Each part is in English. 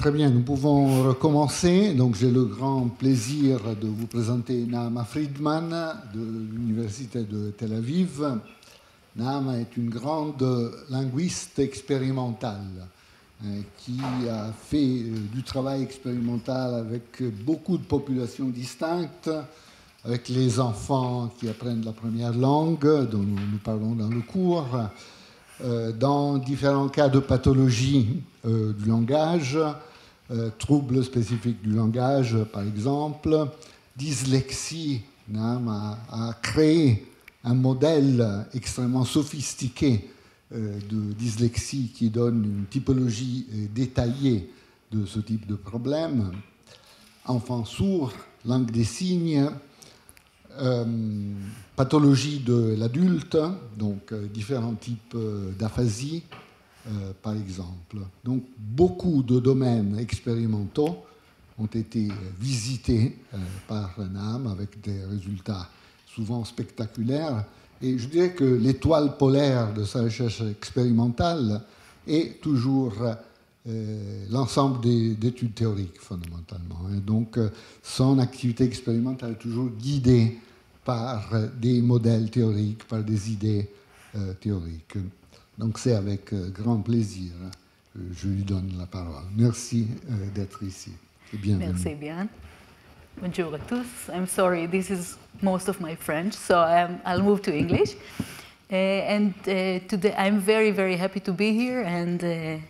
Très bien, nous pouvons recommencer. Donc, j'ai le grand plaisir de vous présenter Naama Friedmann de l'Université de Tel Aviv. Naama est une grande linguiste expérimentale qui a fait du travail expérimental avec beaucoup de populations distinctes, avec les enfants qui apprennent la première langue, dont nous parlons dans le cours, dans différents cas de pathologie du langage, troubles spécifiques du langage, par exemple, dyslexie. Naama a créé un modèle extrêmement sophistiqué de dyslexie qui donne une typologie détaillée de ce type de problème. Enfants sourds, langue des signes, pathologie de l'adulte, donc différents types d'aphasie, par exemple. Donc beaucoup de domaines expérimentaux ont été visités par Naama avec des résultats souvent spectaculaires. Et je dirais que l'étoile polaire de sa recherche expérimentale est toujours l'ensemble des études théoriques, fondamentalement. Et donc, son activité expérimentale est toujours guidée par des modèles théoriques, par des idées théoriques. Donc, c'est avec grand plaisir que je lui donne la parole. Merci d'être ici. Et bienvenue. Merci bien. Bonjour à tous. I'm sorry, this is most of my French, so I'll move to English. Today I'm very, very happy to be here, and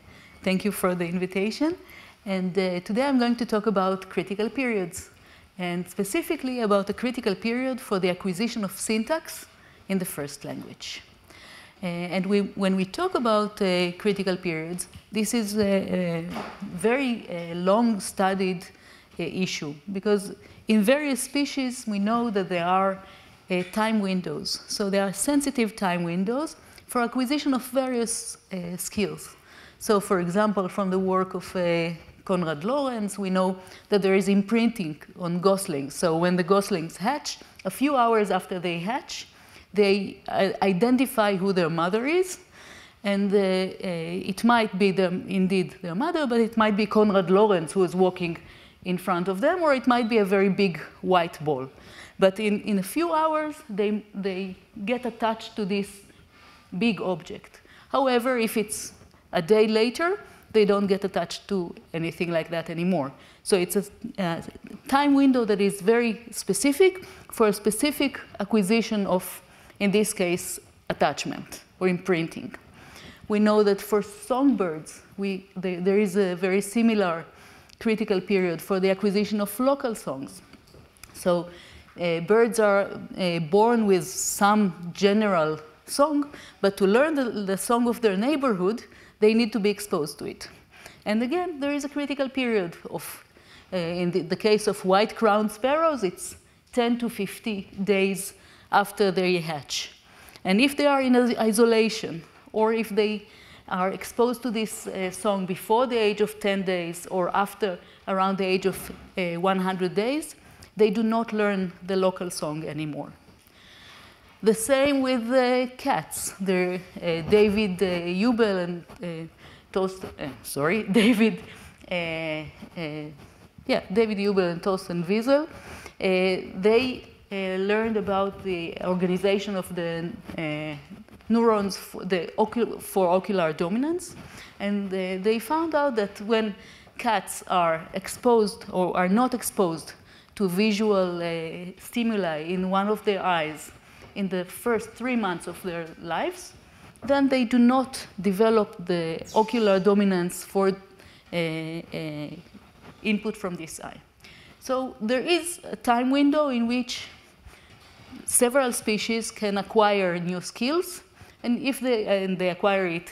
thank you for the invitation. And today I'm going to talk about critical periods, and specifically about a critical period for the acquisition of syntax in the first language. When we talk about critical periods, this is a very long-studied issue, because in various species we know that there are time windows. So there are sensitive time windows for acquisition of various skills. So for example, from the work of Konrad Lorenz, we know that there is imprinting on goslings. So when the goslings hatch, a few hours after they hatch, they identify who their mother is. And it might be indeed their mother, but it might be Konrad Lorenz who is walking in front of them, or it might be a very big white ball. But in a few hours, they get attached to this big object. However, if it's a day later, they don't get attached to anything like that anymore. So it's a time window that is very specific for a specific acquisition of, in this case, attachment or imprinting. We know that for songbirds, there is a very similar critical period for the acquisition of local songs. So birds are born with some general song, but to learn the song of their neighborhood, they need to be exposed to it. And again, there is a critical period of, in the case of white-crowned sparrows, it's 10 to 50 days after they hatch. And if they are in isolation, or if they are exposed to this song before the age of 10 days or after around the age of 100 days, they do not learn the local song anymore. The same with cats. David Hubel and David Hubel and Thorsten Wiesel, they learned about the organization of the neurons for ocular dominance, and they found out that when cats are exposed or are not exposed to visual stimuli in one of their eyes in the first 3 months of their lives, then they do not develop the ocular dominance for input from this eye. So there is a time window in which several species can acquire new skills, and if they acquire it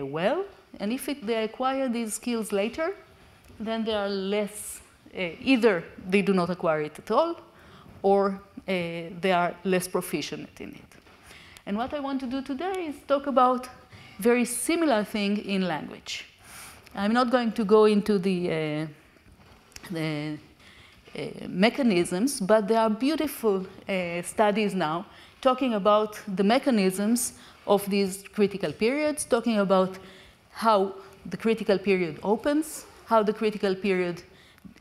well, and if they acquire these skills later, then they are less, either they do not acquire it at all, or they are less proficient in it. And what I want to do today is talk about very similar thing in language. I'm not going to go into the mechanisms, but there are beautiful studies now talking about the mechanisms of these critical periods, talking about how the critical period opens, how the critical period,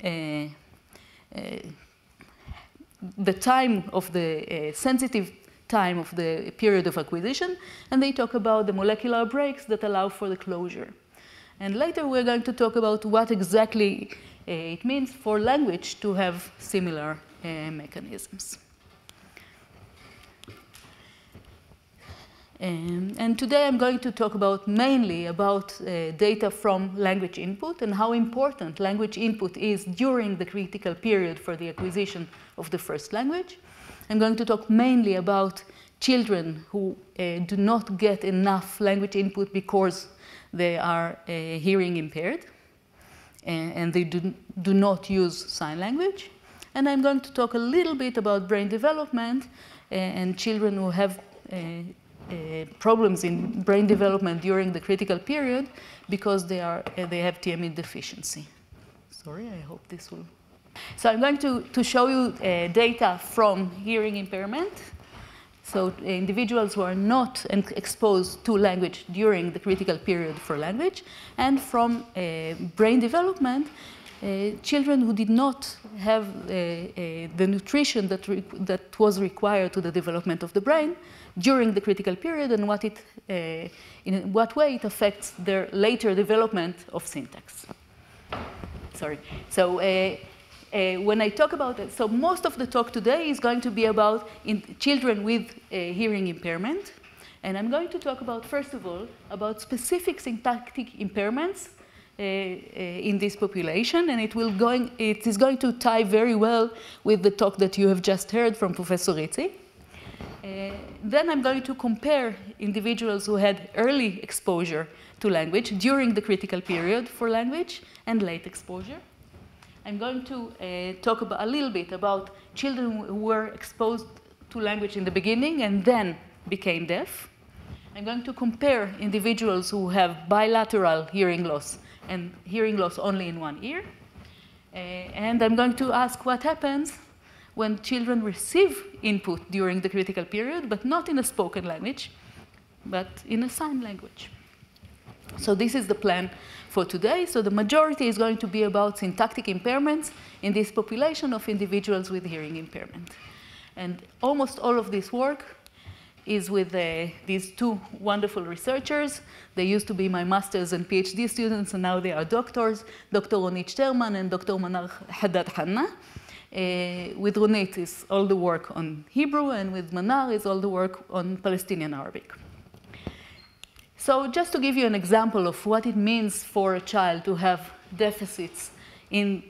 the time of the sensitive time of the period of acquisition, and they talk about the molecular breaks that allow for the closure. And later we're going to talk about what exactly it means for language to have similar mechanisms. And today I'm going to talk mainly about data from language input and how important language input is during the critical period for the acquisition of the first language. I'm going to talk mainly about children who do not get enough language input because they are hearing impaired and they do not use sign language. And I'm going to talk a little bit about brain development and children who have problems in brain development during the critical period because they have TME deficiency. Sorry, I hope this will. So I'm going to show you data from hearing impairment. So individuals who are not exposed to language during the critical period for language, and from brain development, children who did not have the nutrition that was required to the development of the brain during the critical period, and in what way it affects their later development of syntax. Sorry. So when I talk about it, so most of the talk today is going to be about children with hearing impairment. And I'm going to talk about, first of all, about specific syntactic impairments in this population. And it is going to tie very well with the talk that you have just heard from Professor Rizzi. Then I'm going to compare individuals who had early exposure to language during the critical period for language and late exposure. I'm going to talk a little bit about children who were exposed to language in the beginning and then became deaf. I'm going to compare individuals who have bilateral hearing loss and hearing loss only in one ear. And I'm going to ask what happens when children receive input during the critical period, but not in a spoken language, but in a sign language. So this is the plan for today. So the majority is going to be about syntactic impairments in this population of individuals with hearing impairment. And almost all of this work is with these two wonderful researchers. They used to be my master's and PhD students, and now they are doctors, Dr. Ronit Shterman and Dr. Manar Haddad Hanna. With Ronit is all the work on Hebrew, and with Manar is all the work on Palestinian Arabic. So just to give you an example of what it means for a child to have deficits in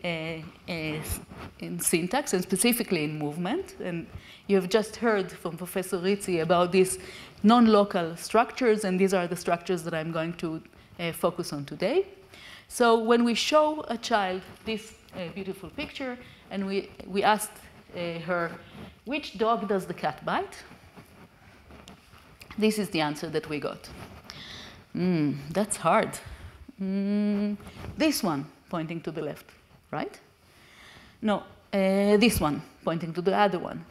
syntax, and specifically in movement, and you have just heard from Professor Rizzi about these non-local structures, and these are the structures that I'm going to focus on today. So when we show a child this beautiful picture, and we asked her, which dog does the cat bite? This is the answer that we got. That's hard. This one, pointing to the left, right? No, this one, pointing to the other one.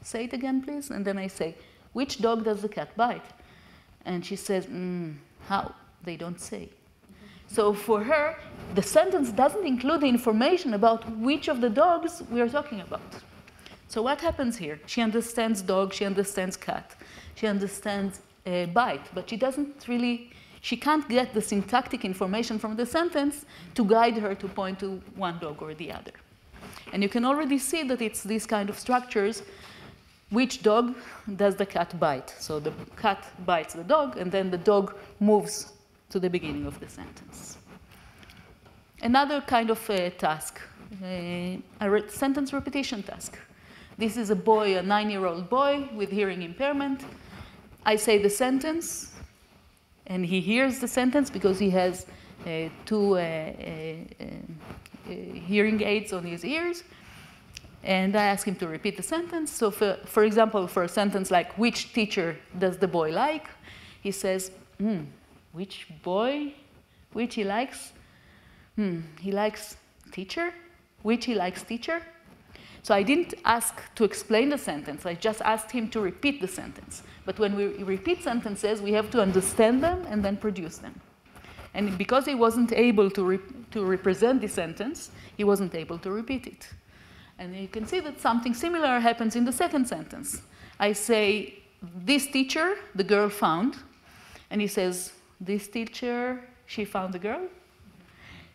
Say it again, please. And then I say, which dog does the cat bite? And she says, how? They don't say. So for her, the sentence doesn't include the information about which of the dogs we are talking about. So what happens here? She understands dog, she understands cat, she understands bite, but she can't get the syntactic information from the sentence to guide her to point to one dog or the other. And you can already see that it's these kind of structures. Which dog does the cat bite? So the cat bites the dog, and then the dog moves to the beginning of the sentence. Another kind of task, a sentence repetition task. This is a boy, a 9-year-old boy with hearing impairment. I say the sentence, and he hears the sentence because he has two hearing aids on his ears. And I ask him to repeat the sentence. So for example, for a sentence like, which teacher does the boy like? He says, which boy? Which he likes? He likes teacher. Which he likes teacher? So I didn't ask to explain the sentence. I just asked him to repeat the sentence. But when we repeat sentences, we have to understand them and then produce them. And because he wasn't able to represent the sentence, he wasn't able to repeat it. And you can see that something similar happens in the second sentence. I say, this teacher, the girl found. And he says, this teacher, she found the girl.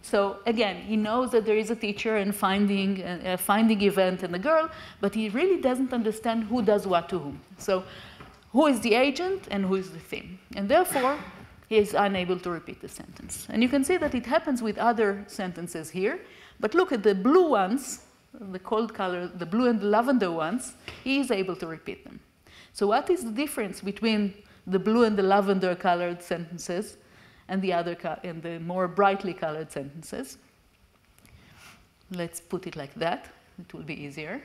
So again, he knows that there is a teacher and finding event and the girl, but he really doesn't understand who does what to whom. So who is the agent and who is the theme? And therefore, he is unable to repeat the sentence. And you can see that it happens with other sentences here. But look at the blue ones, the cold color, the blue and the lavender ones, he is able to repeat them. So what is the difference between the blue and the lavender colored sentences and the more brightly colored sentences? Let's put it like that. It will be easier.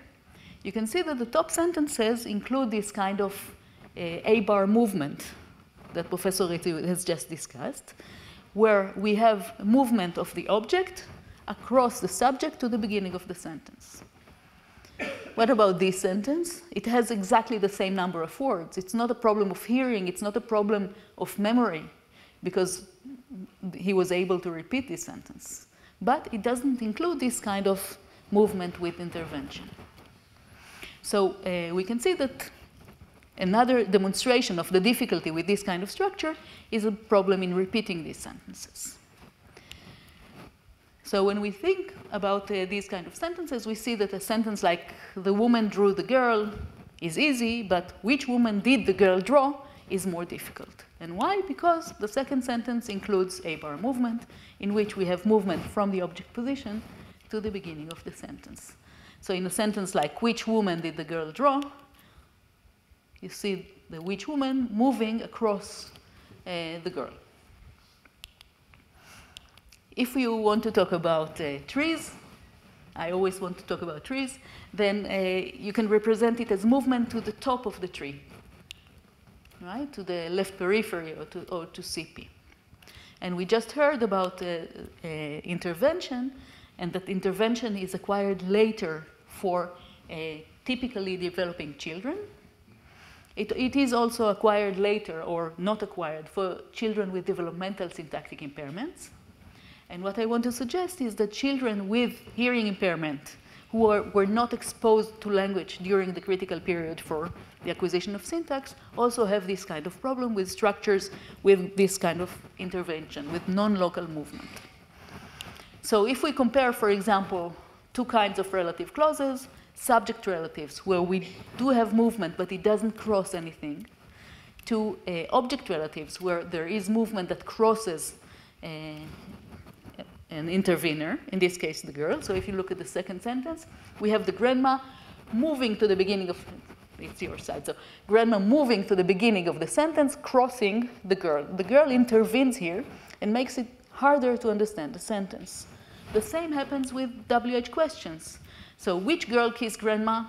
You can see that the top sentences include this kind of A-bar movement that Professor Rizzi has just discussed, where we have movement of the object across the subject to the beginning of the sentence. What about this sentence? It has exactly the same number of words. It's not a problem of hearing. It's not a problem of memory, because he was able to repeat this sentence. But it doesn't include this kind of movement with intervention. So we can see that another demonstration of the difficulty with this kind of structure is a problem in repeating these sentences. So when we think about these kind of sentences, we see that a sentence like, the woman drew the girl is easy, but which woman did the girl draw is more difficult. And why? Because the second sentence includes A-bar movement, in which we have movement from the object position to the beginning of the sentence. So in a sentence like, which woman did the girl draw, you see the which woman moving across the girl. If you want to talk about trees, I always want to talk about trees, then you can represent it as movement to the top of the tree, right? To the left periphery or to CP. And we just heard about intervention, and that intervention is acquired later for typically developing children. It is also acquired later, or not acquired, for children with developmental syntactic impairments. And what I want to suggest is that children with hearing impairment who were not exposed to language during the critical period for the acquisition of syntax also have this kind of problem with structures with this kind of intervention, with non-local movement. So if we compare, for example, two kinds of relative clauses, subject relatives, where we do have movement, but it doesn't cross anything, to object relatives, where there is movement that crosses an intervener, in this case the girl. So if you look at the second sentence, we have the grandma moving to the beginning of, it's your side, so grandma moving to the beginning of the sentence, crossing the girl. The girl intervenes here and makes it harder to understand the sentence. The same happens with WH questions. So which girl kissed grandma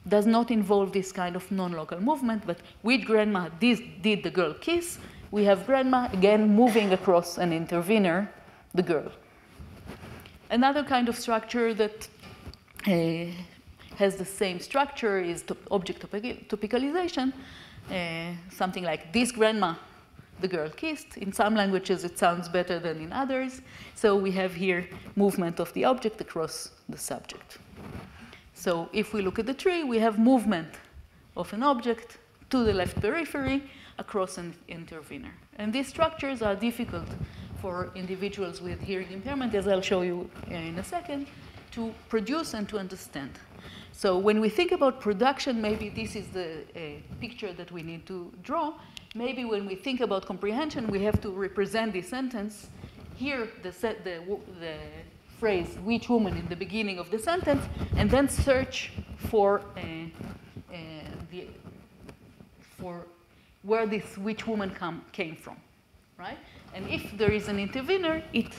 does not involve this kind of non-local movement, but which grandma did the girl kiss? We have grandma again moving across an intervener, the girl. Another kind of structure that has the same structure is object topicalization, something like this grandma, the girl kissed. In some languages it sounds better than in others. So we have here movement of the object across the subject. So if we look at the tree, we have movement of an object to the left periphery across an intervener. And these structures are difficult for individuals with hearing impairment, as I'll show you in a second, to produce and to understand. So when we think about production, maybe this is the picture that we need to draw. Maybe when we think about comprehension, we have to represent the sentence. Here, the phrase, which woman, in the beginning of the sentence, and then search for where this which woman came from, right? And if there is an intervener, it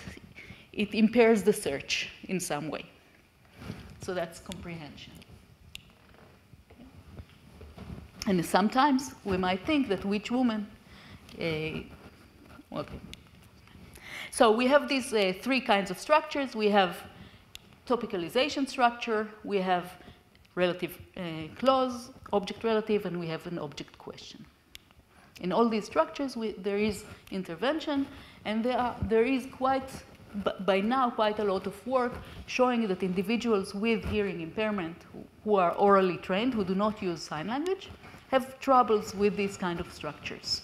impairs the search in some way. So that's comprehension. And sometimes we might think that which woman, okay. So we have these three kinds of structures. We have topicalization structure, we have relative clause, object relative, and we have an object question. In all these structures, there is intervention, And there is by now quite a lot of work showing that individuals with hearing impairment who are orally trained, who do not use sign language, have troubles with these kind of structures.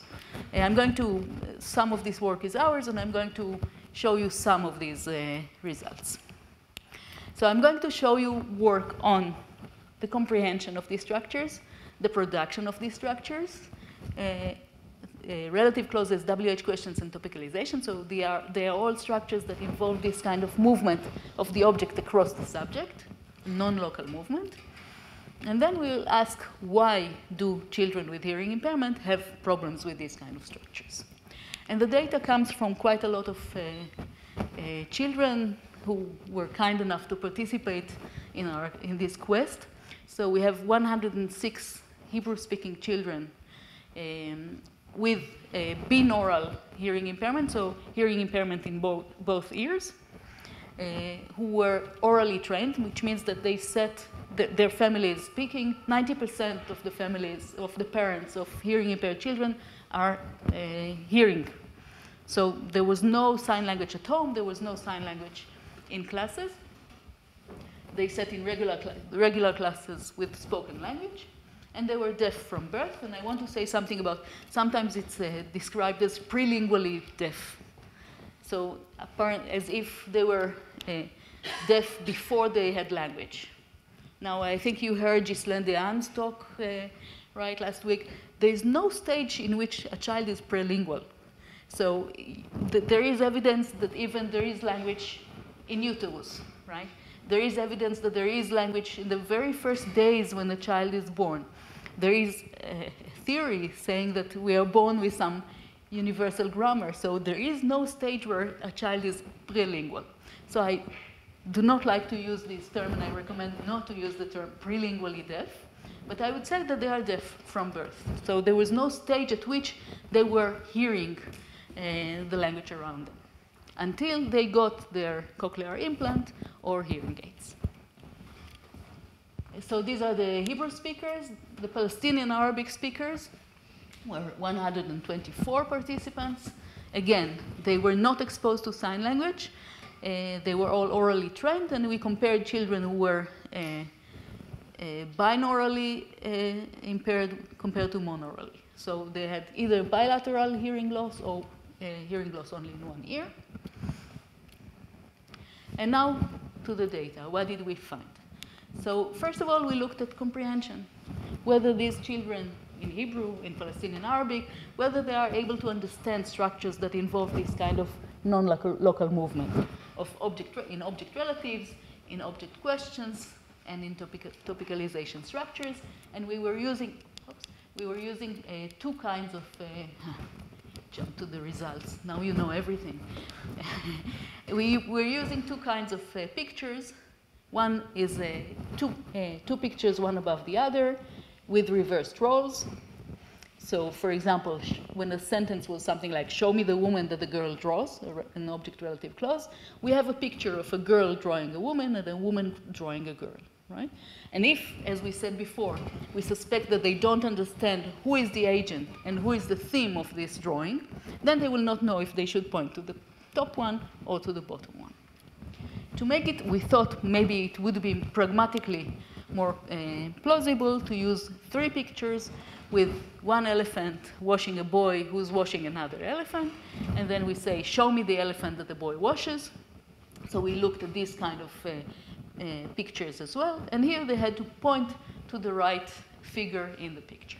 Some of this work is ours, and I'm going to show you some of these results. So I'm going to show you work on the comprehension of these structures, the production of these structures, relative clauses, WH questions, and topicalization. So they are all structures that involve this kind of movement of the object across the subject, non-local movement. And then we'll ask, why do children with hearing impairment have problems with these kind of structures? And the data comes from quite a lot of children who were kind enough to participate in this quest. So we have 106 Hebrew-speaking children with binaural hearing impairment, so hearing impairment in both ears, who were orally trained, which means that they their family is speaking. 90% of the families, of the parents of hearing impaired children are hearing. So there was no sign language at home, there was no sign language in classes. They sat in regular classes with spoken language, and they were deaf from birth. And I want to say something about, sometimes it's described as prelingually deaf. So as if they were deaf before they had language. Now, I think you heard Ghislaine Dehane's talk right last week. There is no stage in which a child is prelingual. So there is evidence that even there is language in utero, right? There is evidence that there is language in the very first days when the child is born. There is a theory saying that we are born with some universal grammar. So there is no stage where a child is prelingual. So I do not like to use this term, and I recommend not to use the term prelingually deaf. But I would say that they are deaf from birth. So there was no stage at which they were hearing the language around them until they got their cochlear implant or hearing aids. So these are the Hebrew speakers. The Palestinian Arabic speakers were 124 participants. Again, they were not exposed to sign language. They were all orally trained, and we compared children who were binaurally impaired compared to monourally. So they had either bilateral hearing loss or hearing loss only in one ear. And now to the data. What did we find? So first of all, we looked at comprehension, whether these children in Hebrew, in Palestinian Arabic, whether they are able to understand structures that involve this kind of non-local movement of in object relatives, in object questions, and in topicalization structures. And we were using two kinds of jump to the results. Now you know everything. We were using two kinds of pictures. One is two pictures, one above the other, with reversed roles. So, for example, when a sentence was something like, show me the woman that the girl draws, an object-relative clause, we have a picture of a girl drawing a woman and a woman drawing a girl, right? And if, as we said before, we suspect that they don't understand who is the agent and who is the theme of this drawing, then they will not know if they should point to the top one or to the bottom one. To make it, we thought maybe it would be pragmatically more plausible to use three pictures with one elephant washing a boy who's washing another elephant, and then we say, show me the elephant that the boy washes. So we looked at these kind of pictures as well, and here they had to point to the right figure in the picture.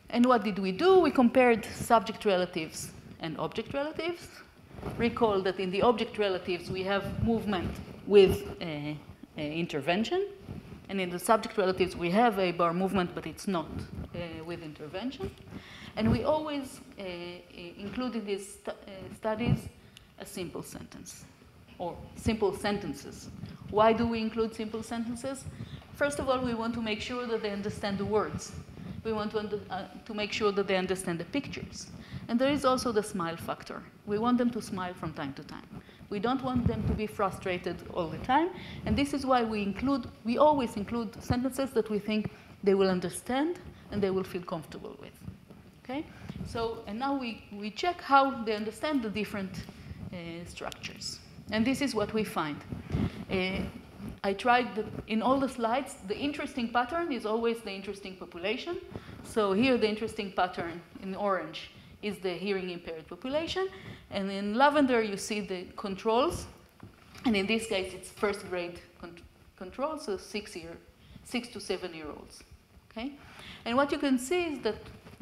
And what did we do? We compared subject relatives and object relatives. Recall that in the object relatives we have movement with intervention, and in the subject relatives we have a bar movement, but it's not with intervention. And we always include in these studies a simple sentence or simple sentences. Why do we include simple sentences? First of all, we want to make sure that they understand the words. We want to make sure that they understand the pictures. And there is also the smile factor. We want them to smile from time to time. We don't want them to be frustrated all the time. And this is why we always include sentences that we think they will understand and they will feel comfortable with. Okay? So, and now we check how they understand the different structures. And this is what we find. I tried in all the slides, the interesting pattern is always the interesting population. So here the interesting pattern in orange is the hearing impaired population. And in lavender you see the controls. And in this case it's first grade control, so 6 to 7 year olds. Okay? And what you can see is that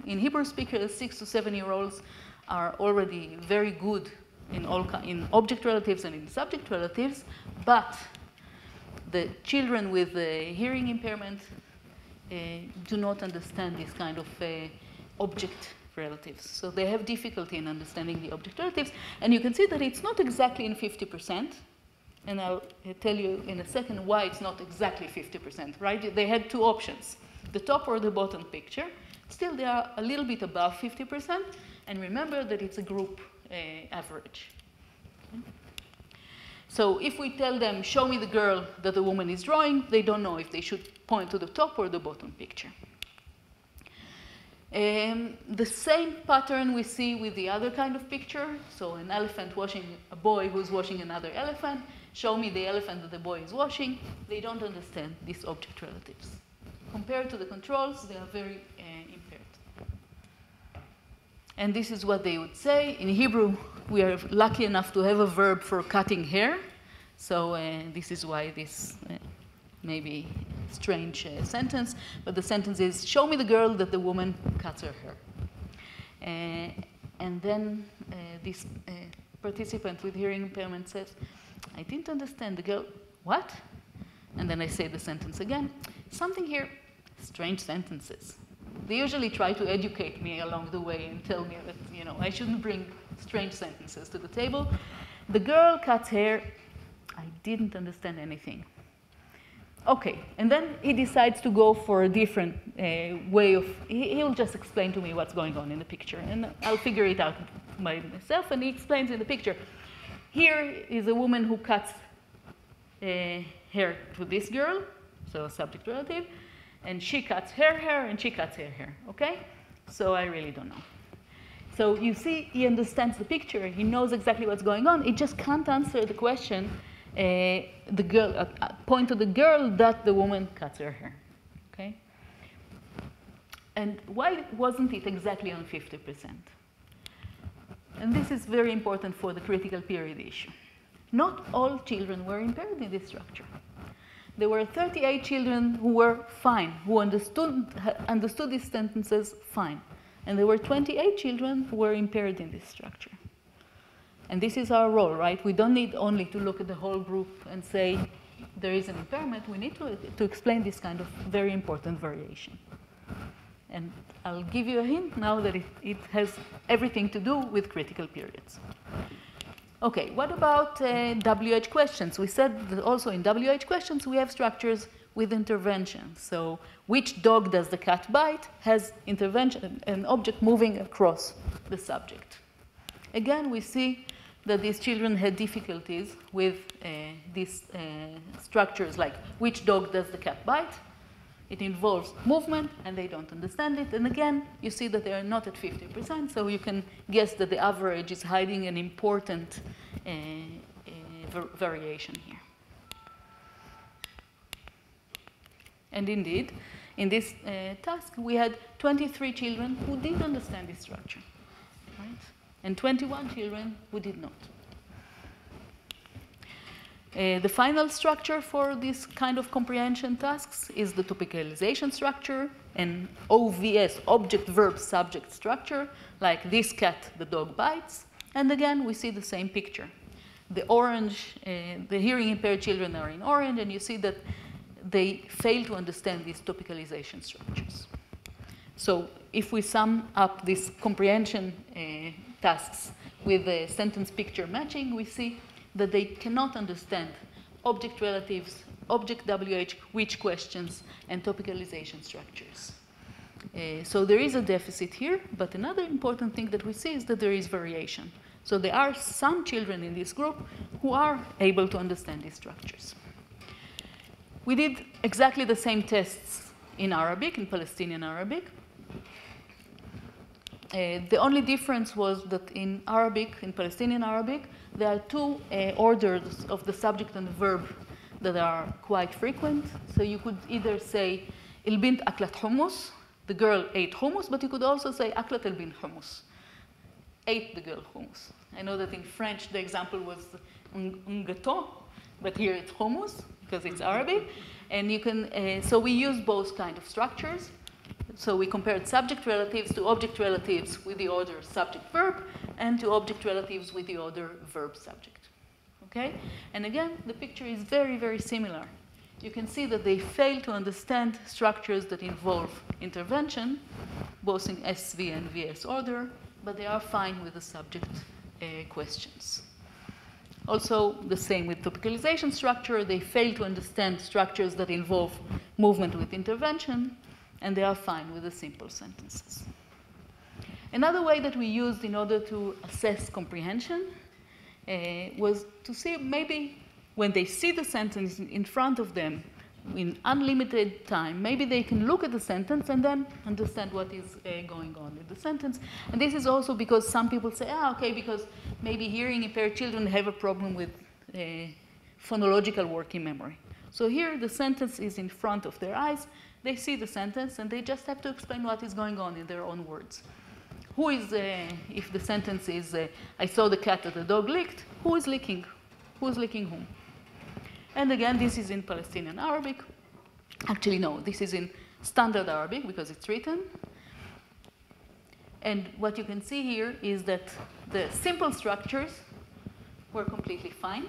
in Hebrew speakers, 6 to 7 year olds are already very good in object relatives and in subject relatives, but the children with hearing impairment do not understand this kind of object relatives. So they have difficulty in understanding the object relatives. And you can see that it's not exactly in 50%. And I'll tell you in a second why it's not exactly 50%, right? They had two options, the top or the bottom picture. Still, they are a little bit above 50%. And remember that it's a group average. Okay? So if we tell them, show me the girl that the woman is drawing, they don't know if they should point to the top or the bottom picture. The same pattern we see with the other kind of picture. So an elephant washing a boy who's washing another elephant. Show me the elephant that the boy is washing. They don't understand these object relatives. Compared to the controls, they are very impaired. And this is what they would say. In Hebrew, we are lucky enough to have a verb for cutting hair. So this is why this may be a strange sentence. But the sentence is, show me the girl that the woman cuts her hair. And then this participant with hearing impairment says, I didn't understand the girl. What? And then I say the sentence again. Something here, strange sentences. They usually try to educate me along the way and tell me that, you know, I shouldn't bring strange sentences to the table. The girl cuts hair. I didn't understand anything. Okay, and then he decides to go for a different way of, he'll just explain to me what's going on in the picture, and I'll figure it out by myself, and he explains in the picture. Here is a woman who cuts hair to this girl, so a subject relative, and she cuts her hair, and she cuts her hair, okay? So I really don't know. So you see, he understands the picture, he knows exactly what's going on, he just can't answer the question, the girl, point to the girl that the woman cuts her hair, okay? And why wasn't it exactly on 50%? And this is very important for the critical period issue. Not all children were impaired in this structure. There were 38 children who were fine, who understood these sentences fine. And there were 28 children who were impaired in this structure. And this is our role, right? We don't need only to look at the whole group and say there is an impairment. We need to explain this kind of very important variation. And I'll give you a hint now that it has everything to do with critical periods. Okay, what about WH questions? We said that also in WH questions we have structures with intervention. So which dog does the cat bite has intervention, an object moving across the subject. Again, we see that these children had difficulties with these structures like which dog does the cat bite. It involves movement, and they don't understand it. And again, you see that they are not at 50%, so you can guess that the average is hiding an important variation here. And indeed, in this task, we had 23 children who did understand this structure, right? And 21 children who did not. The final structure for this kind of comprehension tasks is the topicalization structure, an OVS, object, verb, subject structure, like this cat, the dog bites. And again, we see the same picture. The orange, the hearing impaired children are in orange, and you see that they fail to understand these topicalization structures. So if we sum up these comprehension tasks with the sentence picture matching, we see that they cannot understand object relatives, object WH, which questions, and topicalization structures. So there is a deficit here, but another important thing that we see is that there is variation. So there are some children in this group who are able to understand these structures. We did exactly the same tests in Arabic, in Palestinian Arabic. The only difference was that in Arabic, in Palestinian Arabic, there are two orders of the subject and the verb that are quite frequent. So you could either say, البنت أكلت حمص, the girl ate hummus, but you could also say أكلت البنت حمص, ate the girl hummus. I know that in French the example was un gâteau, but here it's hummus because it's Arabic. And you can, so we use both kind of structures. So we compared subject relatives to object relatives with the order subject-verb and to object relatives with the order verb-subject. Okay? And again, the picture is very, very similar. You can see that they fail to understand structures that involve intervention, both in SV and VS order, but they are fine with the subject questions. Also, the same with topicalization structure. They fail to understand structures that involve movement with intervention, and they are fine with the simple sentences. Another way that we used in order to assess comprehension was to see maybe when they see the sentence in front of them in unlimited time, maybe they can look at the sentence and then understand what is going on with the sentence. And this is also because some people say, okay, because maybe hearing impaired children have a problem with phonological working memory. So here the sentence is in front of their eyes. They see the sentence, and they just have to explain what is going on in their own words. Who is, if the sentence is, I saw the cat that the dog licked, who is licking? Who is licking whom? And again, this is in Palestinian Arabic. Actually, no, this is in Standard Arabic because it's written. And what you can see here is that the simple structures were completely fine.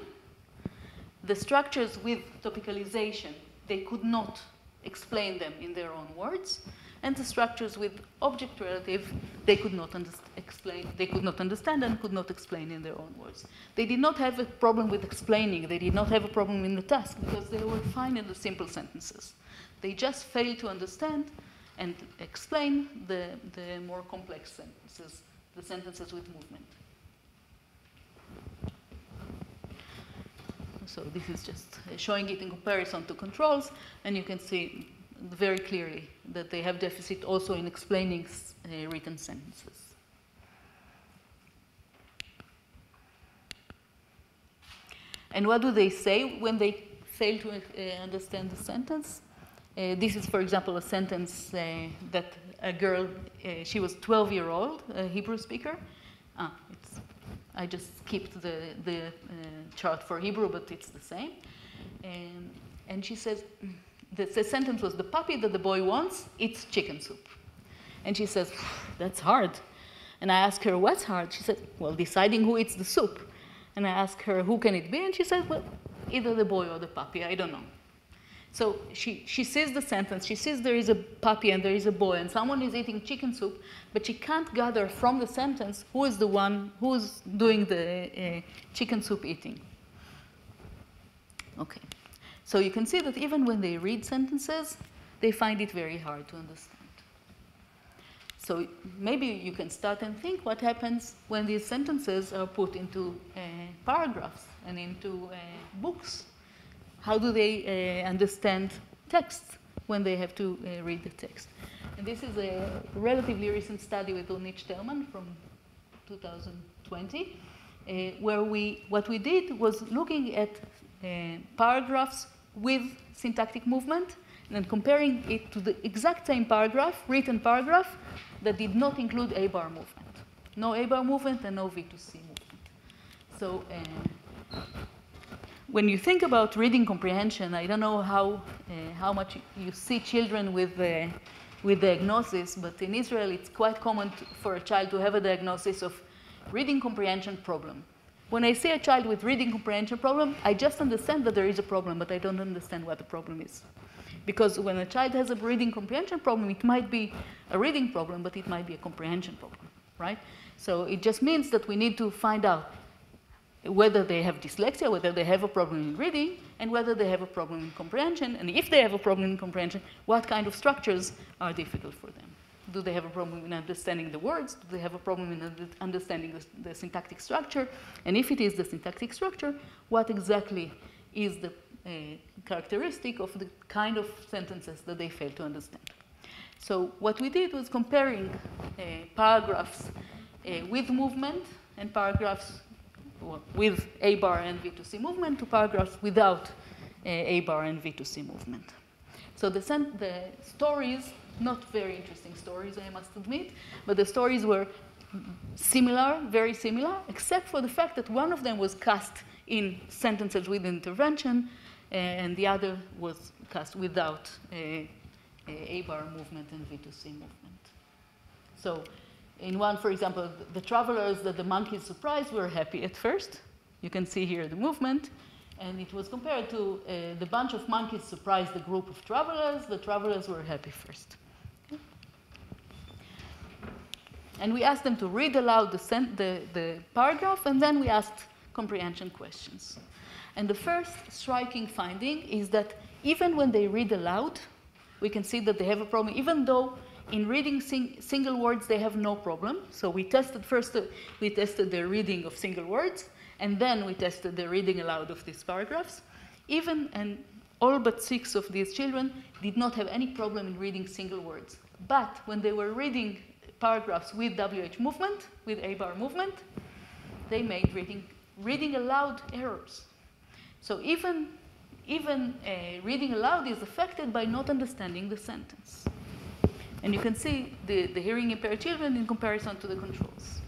The structures with topicalization, they could not explain them in their own words, and the structures with object relative, they could not understand and could not explain in their own words. They did not have a problem with explaining. They did not have a problem in the task because they were fine in the simple sentences. They just failed to understand and explain the more complex sentences, the sentences with movement. So this is just showing it in comparison to controls, and you can see very clearly that they have deficit also in explaining written sentences. And what do they say when they fail to understand the sentence? This is, for example, a sentence that a girl, she was 12-year-old, a Hebrew speaker. I just skipped the chart for Hebrew, but it's the same. And she says, the sentence was, the puppy that the boy wants eats chicken soup. And she says, that's hard. And I asked her, what's hard? She said, well, deciding who eats the soup. And I asked her, who can it be? And she said, well, either the boy or the puppy, I don't know. So she sees the sentence, she sees there is a puppy and there is a boy and someone is eating chicken soup, but she can't gather from the sentence who is the one who's doing the chicken soup eating. Okay, so you can see that even when they read sentences, they find it very hard to understand. So maybe you can start and think what happens when these sentences are put into paragraphs and into books. How do they understand text when they have to read the text? And this is a relatively recent study with Ulrich Sterman from 2020, where what we did was looking at paragraphs with syntactic movement and then comparing it to the exact same paragraph, written paragraph, that did not include A-bar movement. No A-bar movement and no V2C movement. So when you think about reading comprehension, I don't know how much you see children with diagnosis, but in Israel it's quite common for a child to have a diagnosis of reading comprehension problem. When I see a child with reading comprehension problem, I just understand that there is a problem, but I don't understand what the problem is. Because when a child has a reading comprehension problem, it might be a reading problem, but it might be a comprehension problem, right? So it just means that we need to find out whether they have dyslexia, whether they have a problem in reading, and whether they have a problem in comprehension. And if they have a problem in comprehension, what kind of structures are difficult for them? Do they have a problem in understanding the words? Do they have a problem in understanding the syntactic structure? And if it is the syntactic structure, what exactly is the characteristic of the kind of sentences that they fail to understand? So what we did was comparing paragraphs with movement and paragraphs with A bar and V2C movement to paragraphs without A bar and V2C movement. So the stories, not very interesting stories, I must admit, but the stories were similar, very similar, except for the fact that one of them was cast in sentences with intervention, and the other was cast without A bar movement and V2C movement. So in one, for example, the travelers that the monkeys surprised were happy at first. You can see here the movement. And it was compared to the bunch of monkeys surprised the group of travelers. The travelers were happy first. Okay. And we asked them to read aloud the paragraph, and then we asked comprehension questions. And the first striking finding is that even when they read aloud, we can see that they have a problem, even though in reading single words they have no problem. So we tested their reading of single words, and then we tested the reading aloud of these paragraphs. And all but 6 of these children did not have any problem in reading single words. But when they were reading paragraphs with WH movement, with A bar movement, they made reading aloud errors. So even reading aloud is affected by not understanding the sentence. And you can see the hearing impaired children in comparison to the controls.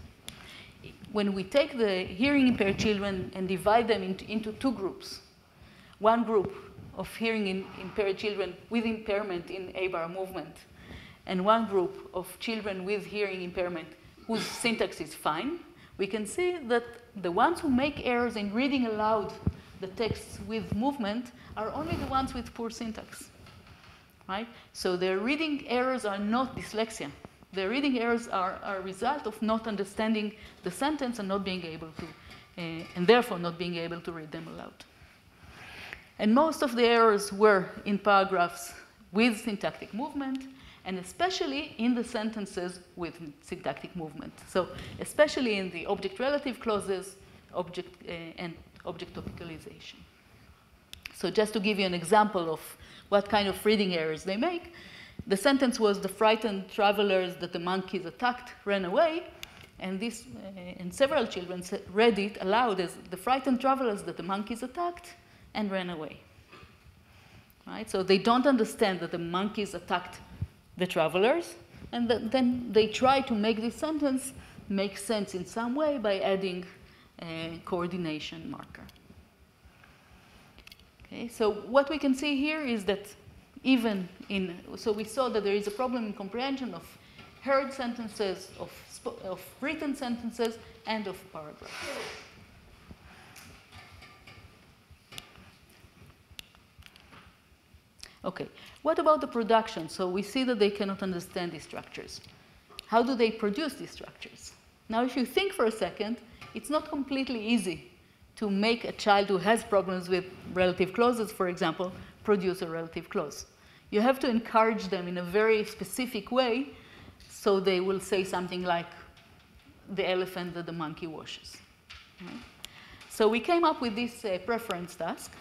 When we take the hearing impaired children and divide them into 2 groups, one group of hearing impaired children with impairment in A bar movement, and one group of children with hearing impairment whose syntax is fine, we can see that the ones who make errors in reading aloud the texts with movement are only the ones with poor syntax, right? So their reading errors are not dyslexia. The reading errors are a result of not understanding the sentence and not being able to, and therefore not being able to read them aloud. And most of the errors were in paragraphs with syntactic movement, and especially in the sentences with syntactic movement. So especially in the object-relative clauses, and object topicalization. So just to give you an example of what kind of reading errors they make, the sentence was the frightened travelers that the monkeys attacked ran away, and several children read it aloud as the frightened travelers that the monkeys attacked and ran away. Right? So they don't understand that the monkeys attacked the travelers, and then they try to make this sentence make sense in some way by adding a coordination marker. Okay, so what we can see here is that so we saw that there is a problem in comprehension of heard sentences, of written sentences, and of paragraphs. Okay, what about the production? So we see that they cannot understand these structures. How do they produce these structures? Now, if you think for a second, it's not completely easy to make a child who has problems with relative clauses, for example, produce a relative clause. You have to encourage them in a very specific way, so they will say something like, the elephant that the monkey washes. Right? So we came up with this preference task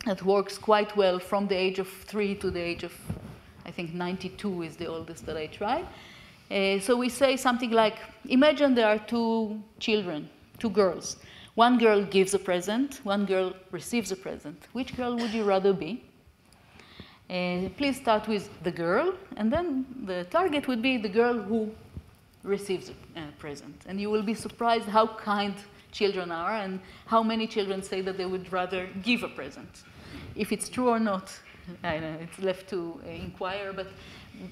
that works quite well from the age of 3 to the age of, I think, 92 is the oldest that I tried. So we say something like, imagine there are 2 children, 2 girls. One girl gives a present, one girl receives a present. Which girl would you rather be? Please start with the girl, and then the target would be the girl who receives a present. And you will be surprised how kind children are and how many children say that they would rather give a present. If it's true or not, I don't know, it's left to inquire, but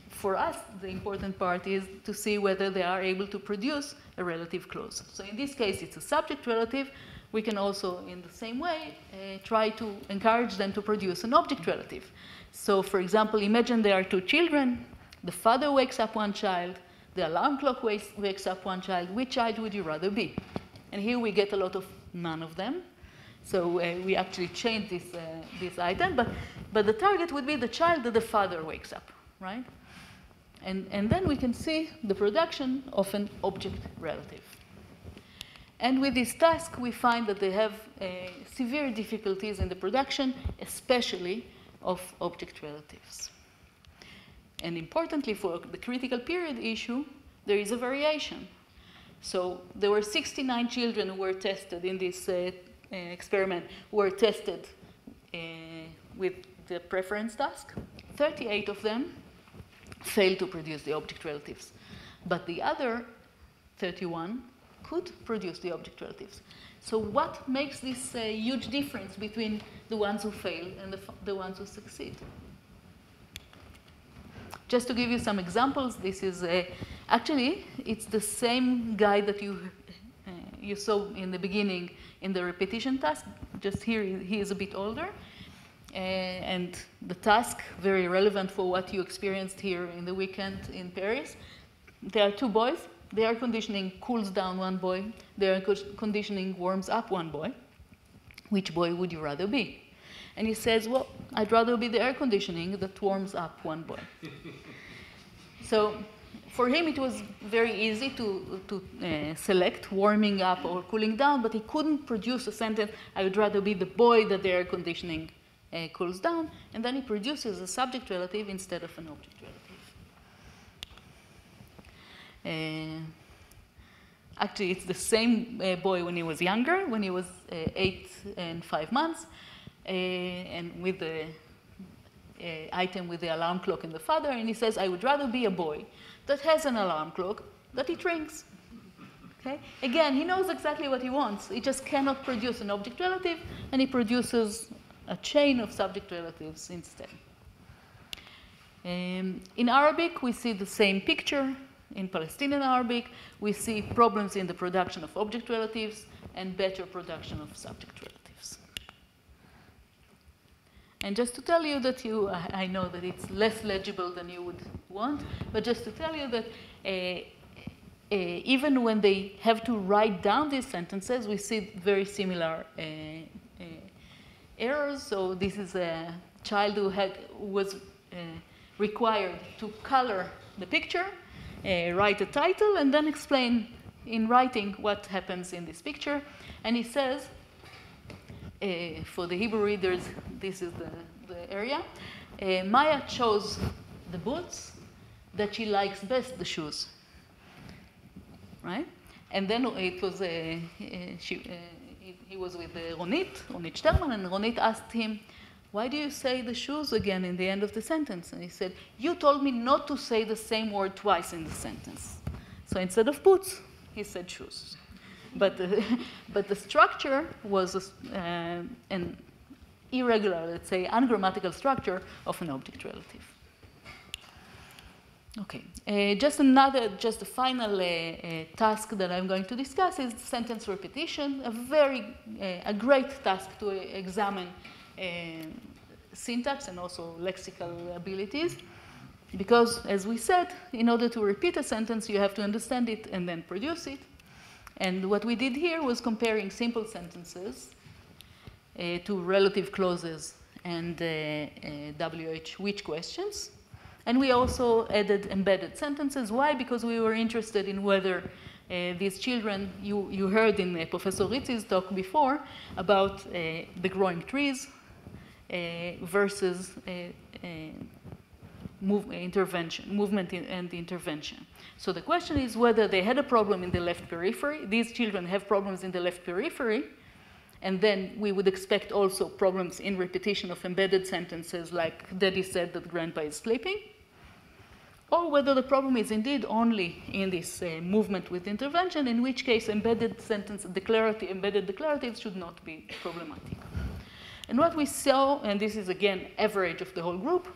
for us, the important part is to see whether they are able to produce a relative clause. So in this case, it's a subject relative. We can also, in the same way, try to encourage them to produce an object relative. So for example, imagine there are 2 children. The father wakes up one child. The alarm clock wakes up one child. Which child would you rather be? And here we get a lot of none of them. So we actually change this item. But the target would be the child that the father wakes up, right? And then we can see the production of an object relative. And with this task, we find that they have severe difficulties in the production, especially of object relatives. And importantly, for the critical period issue, there is a variation. So there were 69 children who were tested in this experiment, who were tested with the preference task. 38 of them failed to produce the object relatives. But the other 31 could produce the object relatives. So what makes this huge difference between the ones who fail and the ones who succeed? Just to give you some examples, this is actually, it's the same guy that you saw in the beginning in the repetition task. Just here, he is a bit older. And the task, very relevant for what you experienced here in the weekend in Paris. There are two boys. The air conditioning cools down one boy. The air conditioning warms up one boy. Which boy would you rather be? And he says, well, I'd rather be the air conditioning that warms up one boy. So for him, it was very easy to select warming up or cooling down, but he couldn't produce a sentence, I would rather be the boy that the air conditioning cools down, and then he produces a subject relative instead of an object relative. Actually, it's the same boy when he was younger, when he was 8 and 5 months, and with the item with the alarm clock in the father, and he says, I would rather be a boy that has an alarm clock that it rings. Okay? Again, he knows exactly what he wants. He just cannot produce an object relative, and he produces a chain of subject relatives instead. In Arabic, we see the same picture. In Palestinian Arabic, we see problems in the production of object relatives and better production of subject relatives. And just to tell you that I know that it's less legible than you would want, but just to tell you that even when they have to write down these sentences, we see very similar errors. So this is a child who was required to color the picture, write a title, and then explain in writing what happens in this picture. And he says, for the Hebrew readers, this is the area. Maya chose the boots, that she likes best the shoes. Right? And then it was he was with Ronit Sterman, and Ronit asked him, why do you say the shoes again in the end of the sentence? And he said, you told me not to say the same word twice in the sentence. So instead of boots, he said shoes. But the structure was an irregular, let's say, ungrammatical structure of an object relative. Okay, just a final task that I'm going to discuss is sentence repetition, a great task to examine syntax and also lexical abilities. Because, as we said, in order to repeat a sentence, you have to understand it and then produce it. And what we did here was comparing simple sentences to relative clauses and which questions. And we also added embedded sentences. Why? Because we were interested in whether these children, you heard in Professor Rizzi's talk before about the growing trees versus movement and intervention. So the question is whether they had a problem in the left periphery. These children have problems in the left periphery, and then we would expect also problems in repetition of embedded sentences like Daddy said that Grandpa is sleeping, or whether the problem is indeed only in this movement with intervention, in which case embedded declaratives should not be problematic. And what we saw, and this is again average of the whole group,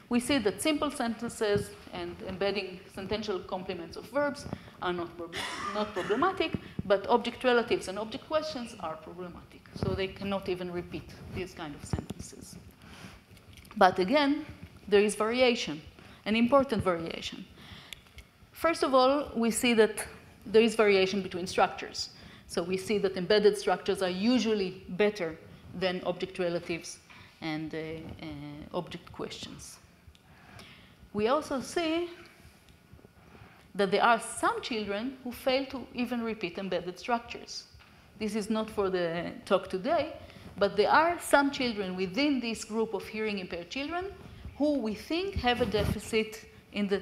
we see that simple sentences and embedding sentential complements of verbs are not problematic, but object relatives and object questions are problematic. So they cannot even repeat these kind of sentences. But again, there is variation, an important variation. First of all, we see that there is variation between structures. So we see that embedded structures are usually better than object relatives and object questions. We also see that there are some children who fail to even repeat embedded structures. This is not for the talk today, but there are some children within this group of hearing impaired children who we think have a deficit in the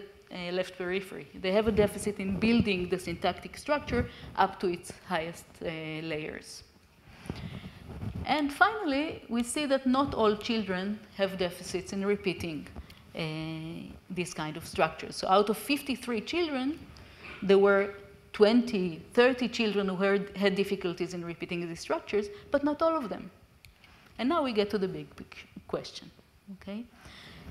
left periphery. They have a deficit in building the syntactic structure up to its highest layers. And finally, we see that not all children have deficits in repeating this kind of structure. So out of 53 children, there were 20, 30 children who had difficulties in repeating these structures, but not all of them. And now we get to the big question, okay?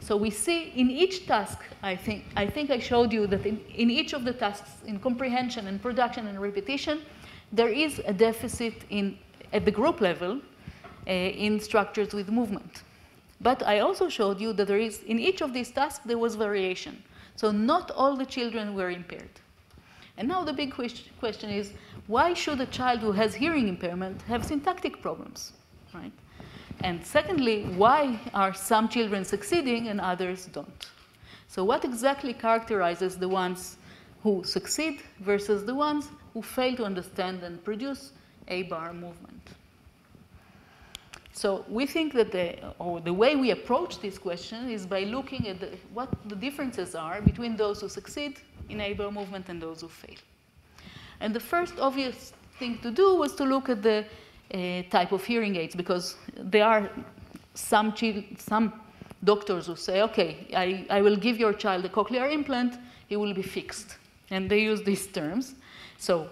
So we see in each task, I think I showed you that in each of the tasks, in comprehension and production and repetition, there is a deficit at the group level in structures with movement. But I also showed you that there is, in each of these tasks, there was variation. So not all the children were impaired. And now the big question is, why should a child who has hearing impairment have syntactic problems, right? And secondly, why are some children succeeding and others don't? So what exactly characterizes the ones who succeed versus the ones who fail to understand and produce a bar movement? So we think that the way we approach this question is by looking at what the differences are between those who succeed in a-bar movement and those who fail. And the first obvious thing to do was to look at the type of hearing aids, because there are some doctors who say, okay, I will give your child a cochlear implant, he will be fixed. And they use these terms. So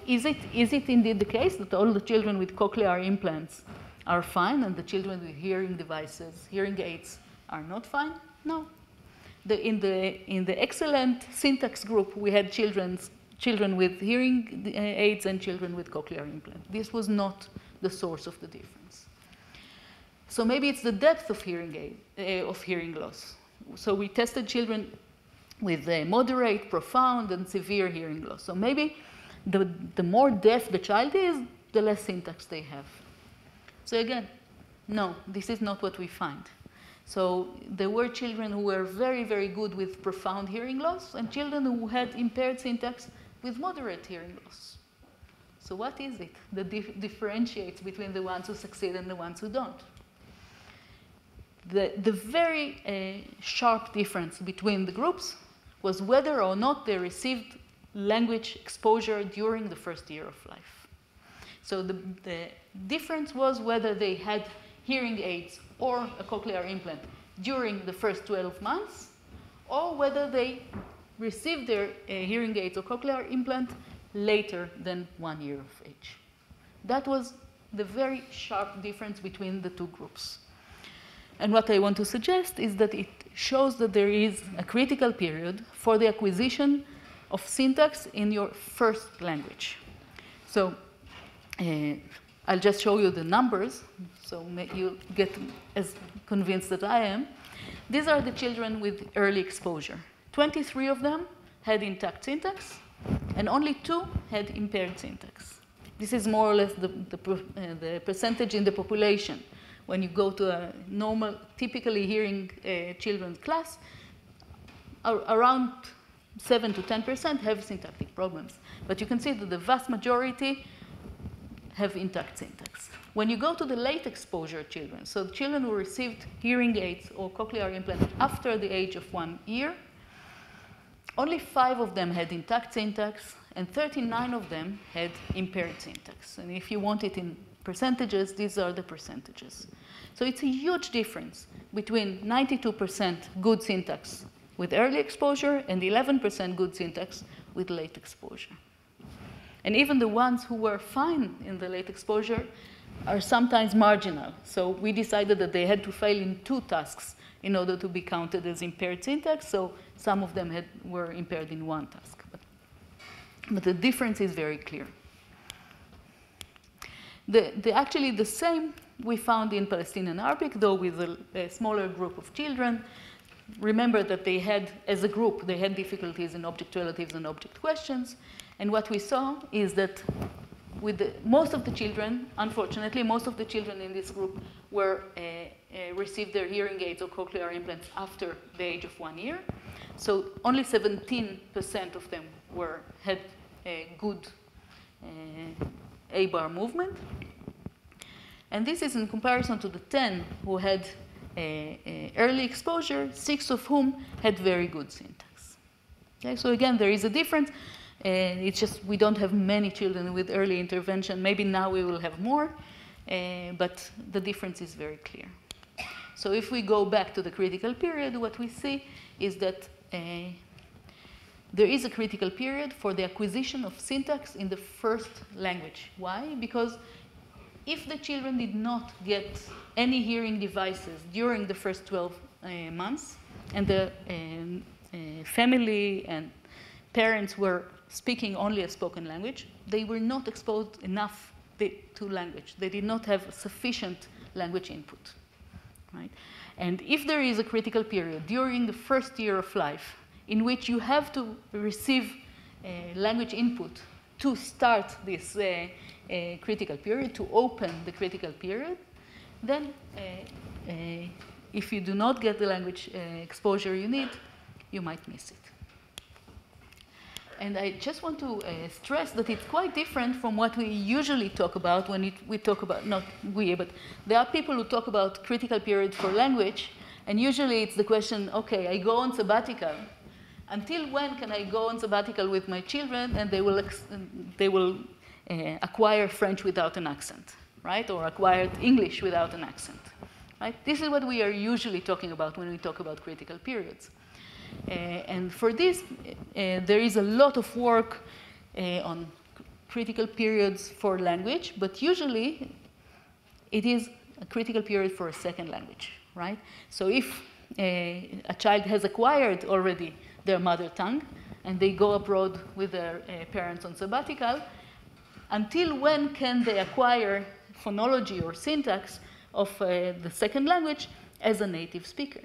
is it indeed the case that all the children with cochlear implants are fine and the children with hearing devices, hearing aids, are not fine? No. In the excellent syntax group, we had children with hearing aids and children with cochlear implants. This was not the source of the difference. So maybe it's the depth of hearing loss. So we tested children with moderate, profound, and severe hearing loss. So maybe the more deaf the child is, the less syntax they have. So again, no, this is not what we find. So there were children who were very, very good with profound hearing loss and children who had impaired syntax with moderate hearing loss. So what is it that differentiates between the ones who succeed and the ones who don't? The very sharp difference between the groups was whether or not they received language exposure during the first year of life. So the difference was whether they had hearing aids or a cochlear implant during the first 12 months, or whether they received their hearing aids or cochlear implant later than 1 year of age. That was the very sharp difference between the two groups. And what I want to suggest is that it shows that there is a critical period for the acquisition of syntax in your first language. So I'll just show you the numbers, so you get as convinced as I am. These are the children with early exposure. 23 of them had intact syntax, and only 2 had impaired syntax. This is more or less the percentage in the population. When you go to a normal, typically hearing children's class, around 7 to 10% have syntactic problems. But you can see that the vast majority have intact syntax. When you go to the late exposure children, so the children who received hearing aids or cochlear implants after the age of 1 year, only 5 of them had intact syntax, and 39 of them had impaired syntax. And if you want it in percentages, these are the percentages. So it's a huge difference between 92% good syntax with early exposure and 11% good syntax with late exposure. And even the ones who were fine in the late exposure are sometimes marginal. So we decided that they had to fail in 2 tasks in order to be counted as impaired syntax. So some of them were impaired in 1 task. But the difference is very clear. Actually, the same we found in Palestinian Arabic, though with a smaller group of children. Remember that they had, as a group, they had difficulties in object relatives and object questions. And what we saw is that with most of the children, unfortunately, most of the children in this group received their hearing aids or cochlear implants after the age of 1 year. So only 17% of them had a good A-bar movement. And this is in comparison to the 10 who had early exposure, 6 of whom had very good syntax. Okay, so again, there is a difference. It's just we don't have many children with early intervention. Maybe now we will have more, but the difference is very clear. So if we go back to the critical period, what we see is that there is a critical period for the acquisition of syntax in the first language. Why? Because if the children did not get any hearing devices during the first 12 months, and the family and parents were speaking only a spoken language, they were not exposed enough to language. They did not have sufficient language input, right? And if there is a critical period during the first year of life in which you have to receive language input to start this critical period, to open the critical period, then if you do not get the language exposure you need, you might miss it. And I just want to stress that it's quite different from what we usually talk about when we talk about, not we, but there are people who talk about critical period for language, and usually it's the question, okay, I go on sabbatical. Until when can I go on sabbatical with my children and they will acquire French without an accent, right? Or acquire English without an accent, right? This is what we are usually talking about when we talk about critical periods. And for this, there is a lot of work on critical periods for language, but usually it is a critical period for a second language, right? So if a child has acquired already their mother tongue and they go abroad with their parents on sabbatical, until when can they acquire phonology or syntax of the second language as a native speaker?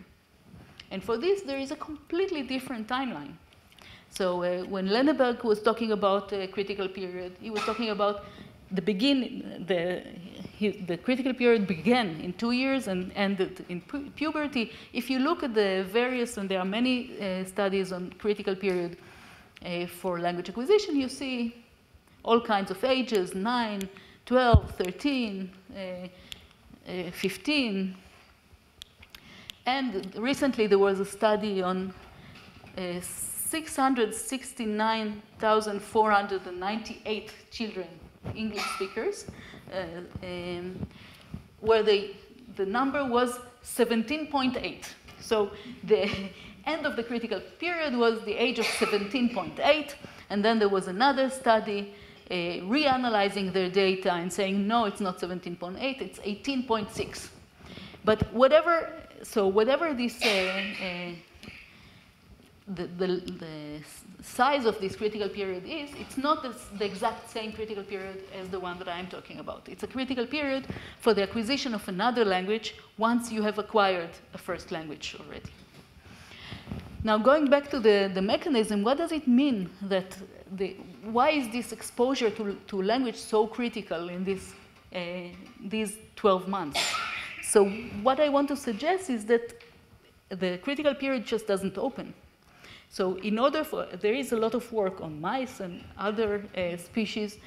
And for this, there is a completely different timeline. So when Lenneberg was talking about a critical period, he was talking about the critical period began in 2 years and ended in puberty. If you look at the various, and there are many studies on critical period for language acquisition, you see all kinds of ages, 9, 12, 13, 15. And recently there was a study on 669,498 children, English speakers, where the number was 17.8. So the end of the critical period was the age of 17.8, and then there was another study reanalyzing their data and saying, no, it's not 17.8, it's 18.6. But whatever this, the size of this critical period is, it's not the exact same critical period as the one that I'm talking about. It's a critical period for the acquisition of another language once you have acquired a first language already. Now, going back to the mechanism, what does it mean that why is this exposure to language so critical in these 12 months? So what I want to suggest is that the critical period just doesn't open. So in order for, there is a lot of work on mice and other species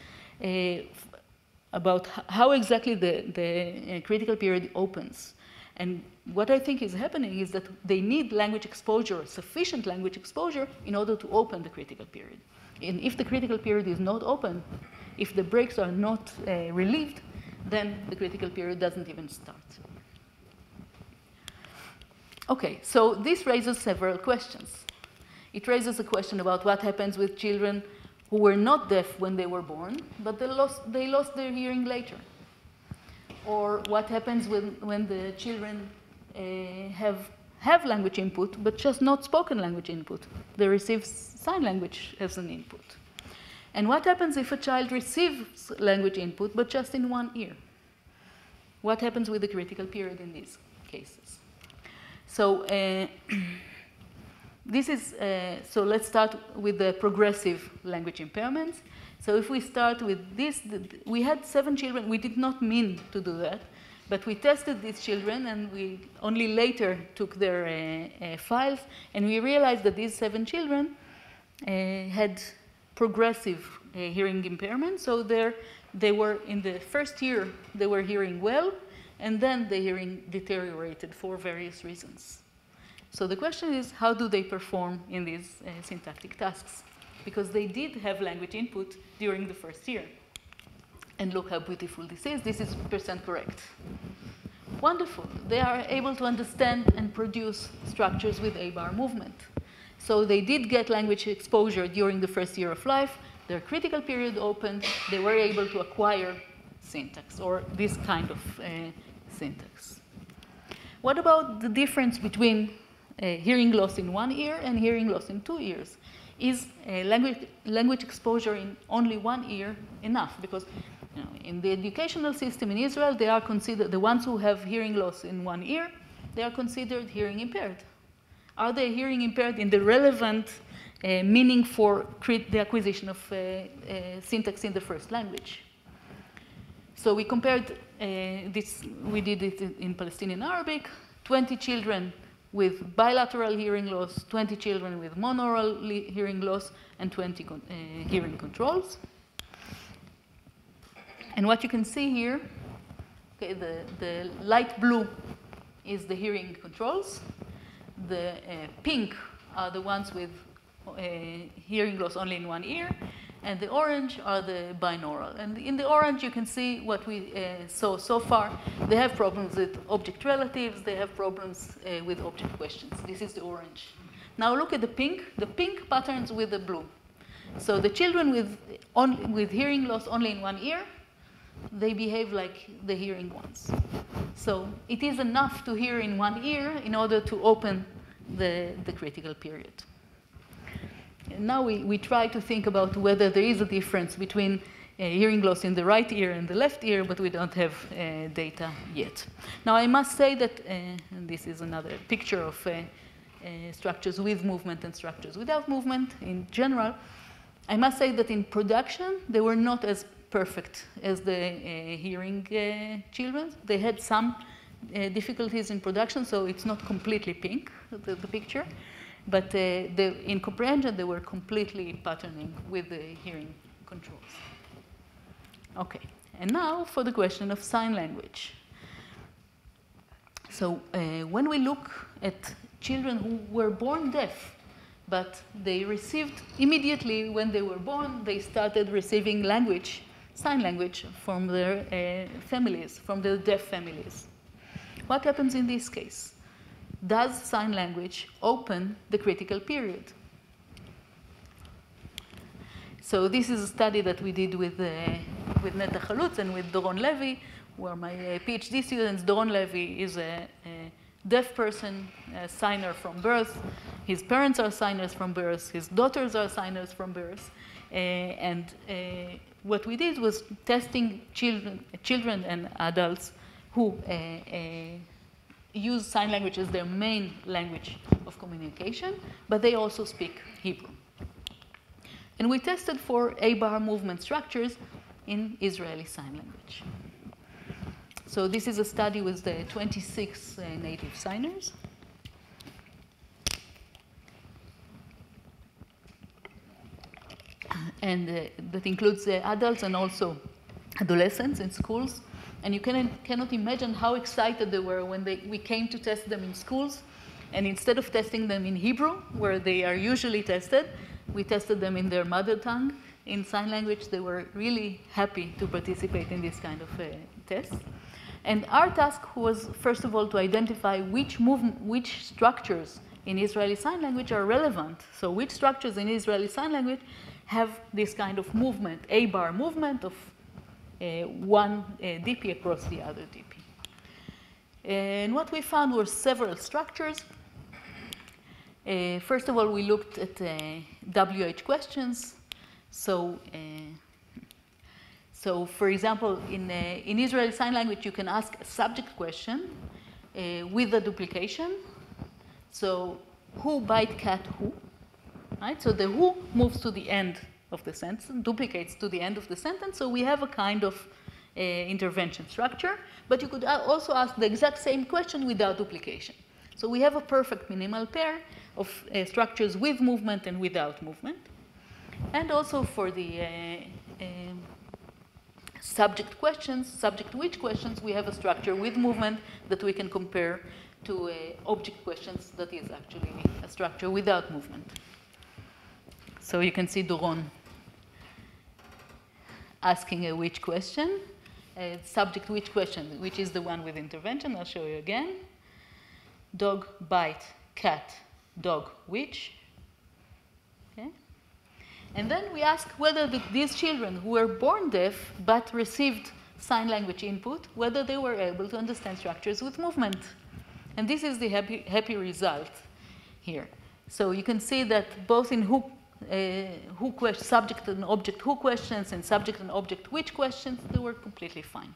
about how exactly the critical period opens. And what I think is happening is that they need language exposure, sufficient language exposure, in order to open the critical period. And if the critical period is not open, if the breaks are not relieved, then the critical period doesn't even start. Okay, so this raises several questions. It raises a question about what happens with children who were not deaf when they were born, but they lost their hearing later. Or what happens when the children have language input, but just not spoken language input. They receive sign language as an input. And what happens if a child receives language input, but just in one ear? What happens with the critical period in these cases? So so let's start with the progressive language impairments. So if we start with this, we had 7 children. We did not mean to do that, but we tested these children, and we only later took their files, and we realized that these 7 children had progressive hearing impairment. So they were in the first year, they were hearing well, and then the hearing deteriorated for various reasons. So the question is, how do they perform in these syntactic tasks? Because they did have language input during the first year. And look how beautiful this is. This is percent correct. Wonderful. They are able to understand and produce structures with A-bar movement. So they did get language exposure during the first year of life. Their critical period opened. They were able to acquire syntax, or this kind of syntax. What about the difference between hearing loss in 1 ear and hearing loss in 2 ears? Is language exposure in only 1 ear enough? Because in the educational system in Israel, they are considered, the ones who have hearing loss in 1 ear, they are considered hearing impaired. Are they hearing impaired in the relevant meaning for the acquisition of syntax in the first language? So we compared this, we did it in Palestinian Arabic, 20 children with bilateral hearing loss, 20 children with monaural hearing loss, and 20 hearing controls. And what you can see here, okay, the light blue is the hearing controls. The pink are the ones with hearing loss only in 1 ear, and the orange are the binaural. And in the orange, you can see what we saw so far. They have problems with object relatives. They have problems with object questions. This is the orange. Now look at the pink patterns with the blue. So the children with hearing loss only in 1 ear, they behave like the hearing ones. So it is enough to hear in 1 ear in order to open the critical period. And now we try to think about whether there is a difference between hearing loss in the right ear and the left ear, but we don't have data yet. Now I must say that, and this is another picture of structures with movement and structures without movement in general. I must say that in production, they were not as perfect as the hearing children. They had some difficulties in production, so it's not completely pink, the picture. But in comprehension, they were completely patterning with the hearing controls. Okay, and now for the question of sign language. So when we look at children who were born deaf, but they received immediately when they were born, they started receiving language, sign language from their families, from their deaf families. What happens in this case? Does sign language open the critical period? So this is a study that we did with Neta Chalutz and with Doron Levy, where my PhD students, Doron Levy is a deaf person, a signer from birth. His parents are signers from birth. His daughters are signers from birth. And what we did was testing children and adults who use sign language as their main language of communication, but they also speak Hebrew. And we tested for A-bar movement structures in Israeli Sign Language. So this is a study with the 26 native signers. And that includes adults and also adolescents in schools. And you cannot imagine how excited they were when we came to test them in schools. And instead of testing them in Hebrew, where they are usually tested, we tested them in their mother tongue. In sign language, they were really happy to participate in this kind of test. And our task was, first of all, to identify which structures in Israeli Sign Language are relevant. So which structures in Israeli Sign Language have this kind of movement, A-bar movement of one DP across the other DP. And what we found were several structures. First of all, we looked at WH questions. So for example, in Israeli Sign Language, you can ask a subject question with a duplication. So who bite cat who? Right? So the who moves to the end of the sentence, duplicates to the end of the sentence. So we have a kind of intervention structure. But you could also ask the exact same question without duplication. So we have a perfect minimal pair of structures with movement and without movement. And also for the subject questions, subject which questions, we have a structure with movement that we can compare to object questions that is actually a structure without movement. So you can see Doron asking a which question, subject which question, which is the one with intervention. I'll show you again. Dog, bite, cat, dog, which. Okay. And then we ask whether these children who were born deaf but received sign language input, whether they were able to understand structures with movement. And this is the happy result here. So you can see that both in subject and object who questions and subject and object which questions, they were completely fine.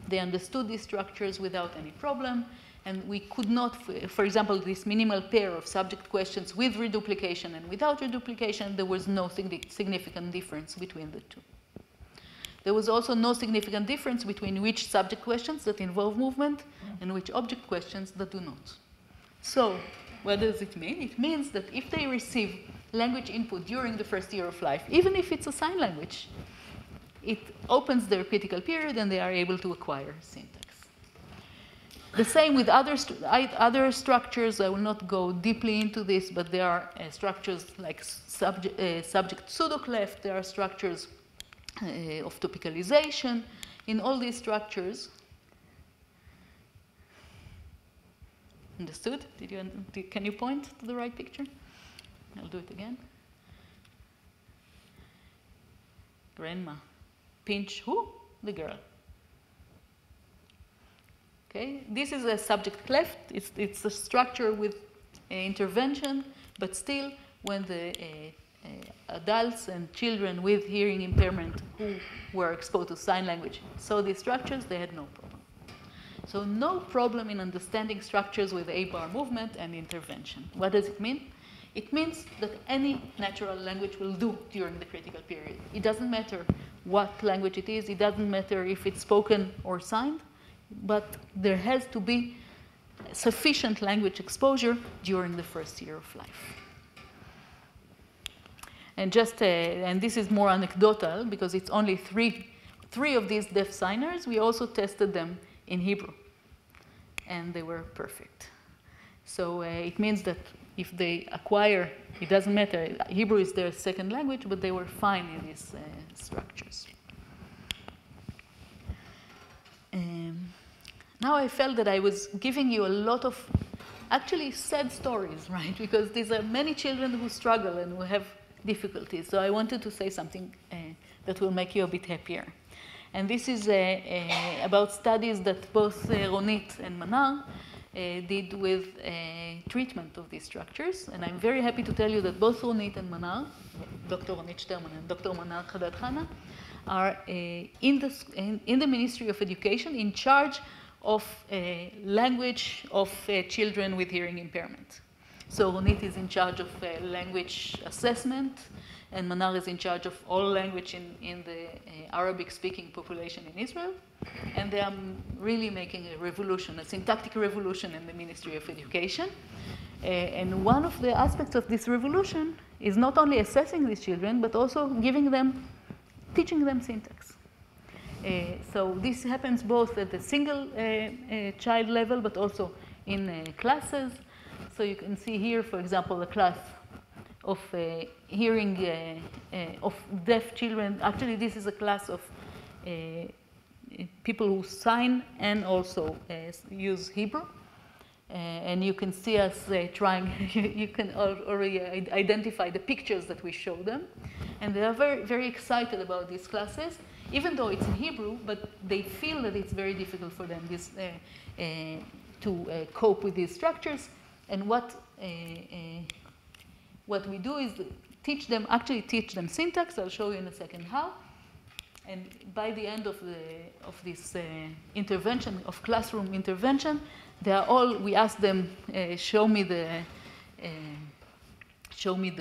They understood these structures without any problem. And we could not, for example, this minimal pair of subject questions with reduplication and without reduplication, there was no significant difference between the two. There was also no significant difference between which subject questions that involve movement and which object questions that do not. So what does it mean? It means that if they receive language input during the first year of life, even if it's a sign language, it opens their critical period and they are able to acquire syntax. The same with other structures. I will not go deeply into this, but there are structures like subject pseudo-clef. There are structures of topicalization. In all these structures, understood? Can you point to the right picture? I'll do it again. Grandma. Pinch who? The girl. Okay, this is a subject cleft. It's a structure with intervention, but still, when the adults and children with hearing impairment who were exposed to sign language saw these structures, they had no problem. So no problem in understanding structures with A-bar movement and intervention. What does it mean? It means that any natural language will do during the critical period. It doesn't matter what language it is. It doesn't matter if it's spoken or signed. But there has to be sufficient language exposure during the first year of life. And this is more anecdotal because it's only three of these deaf signers. We also tested them in Hebrew, and they were perfect. So it means that if they acquire, it doesn't matter. Hebrew is their second language, but they were fine in these structures. Now I felt that I was giving you a lot of actually sad stories, right? Because these are many children who struggle and who have difficulties. So I wanted to say something that will make you a bit happier. And this is about studies that both Ronit and Manar did with treatment of these structures. And I'm very happy to tell you that both Ronit and Manar, Dr. Ronit Shterman and Dr. Manar Haddad Khana, are in the Ministry of Education in charge of language of children with hearing impairment. So Ronit is in charge of language assessment, and Manar is in charge of all language in the Arabic-speaking population in Israel. And they are really making a revolution, a syntactic revolution in the Ministry of Education. And one of the aspects of this revolution is not only assessing these children, but also teaching them syntax. So this happens both at the single child level, but also in classes. So you can see here, for example, a class of hearing, of deaf children. Actually, this is a class of people who sign and also use Hebrew. And you can see us trying, you can already identify the pictures that we show them. And they are very, very excited about these classes, even though it's in Hebrew, but they feel that it's very difficult for them to cope with these structures. And what we do is teach them syntax. I'll show you in a second how. And by the end of this intervention, of classroom intervention, they are all, we ask them, show me the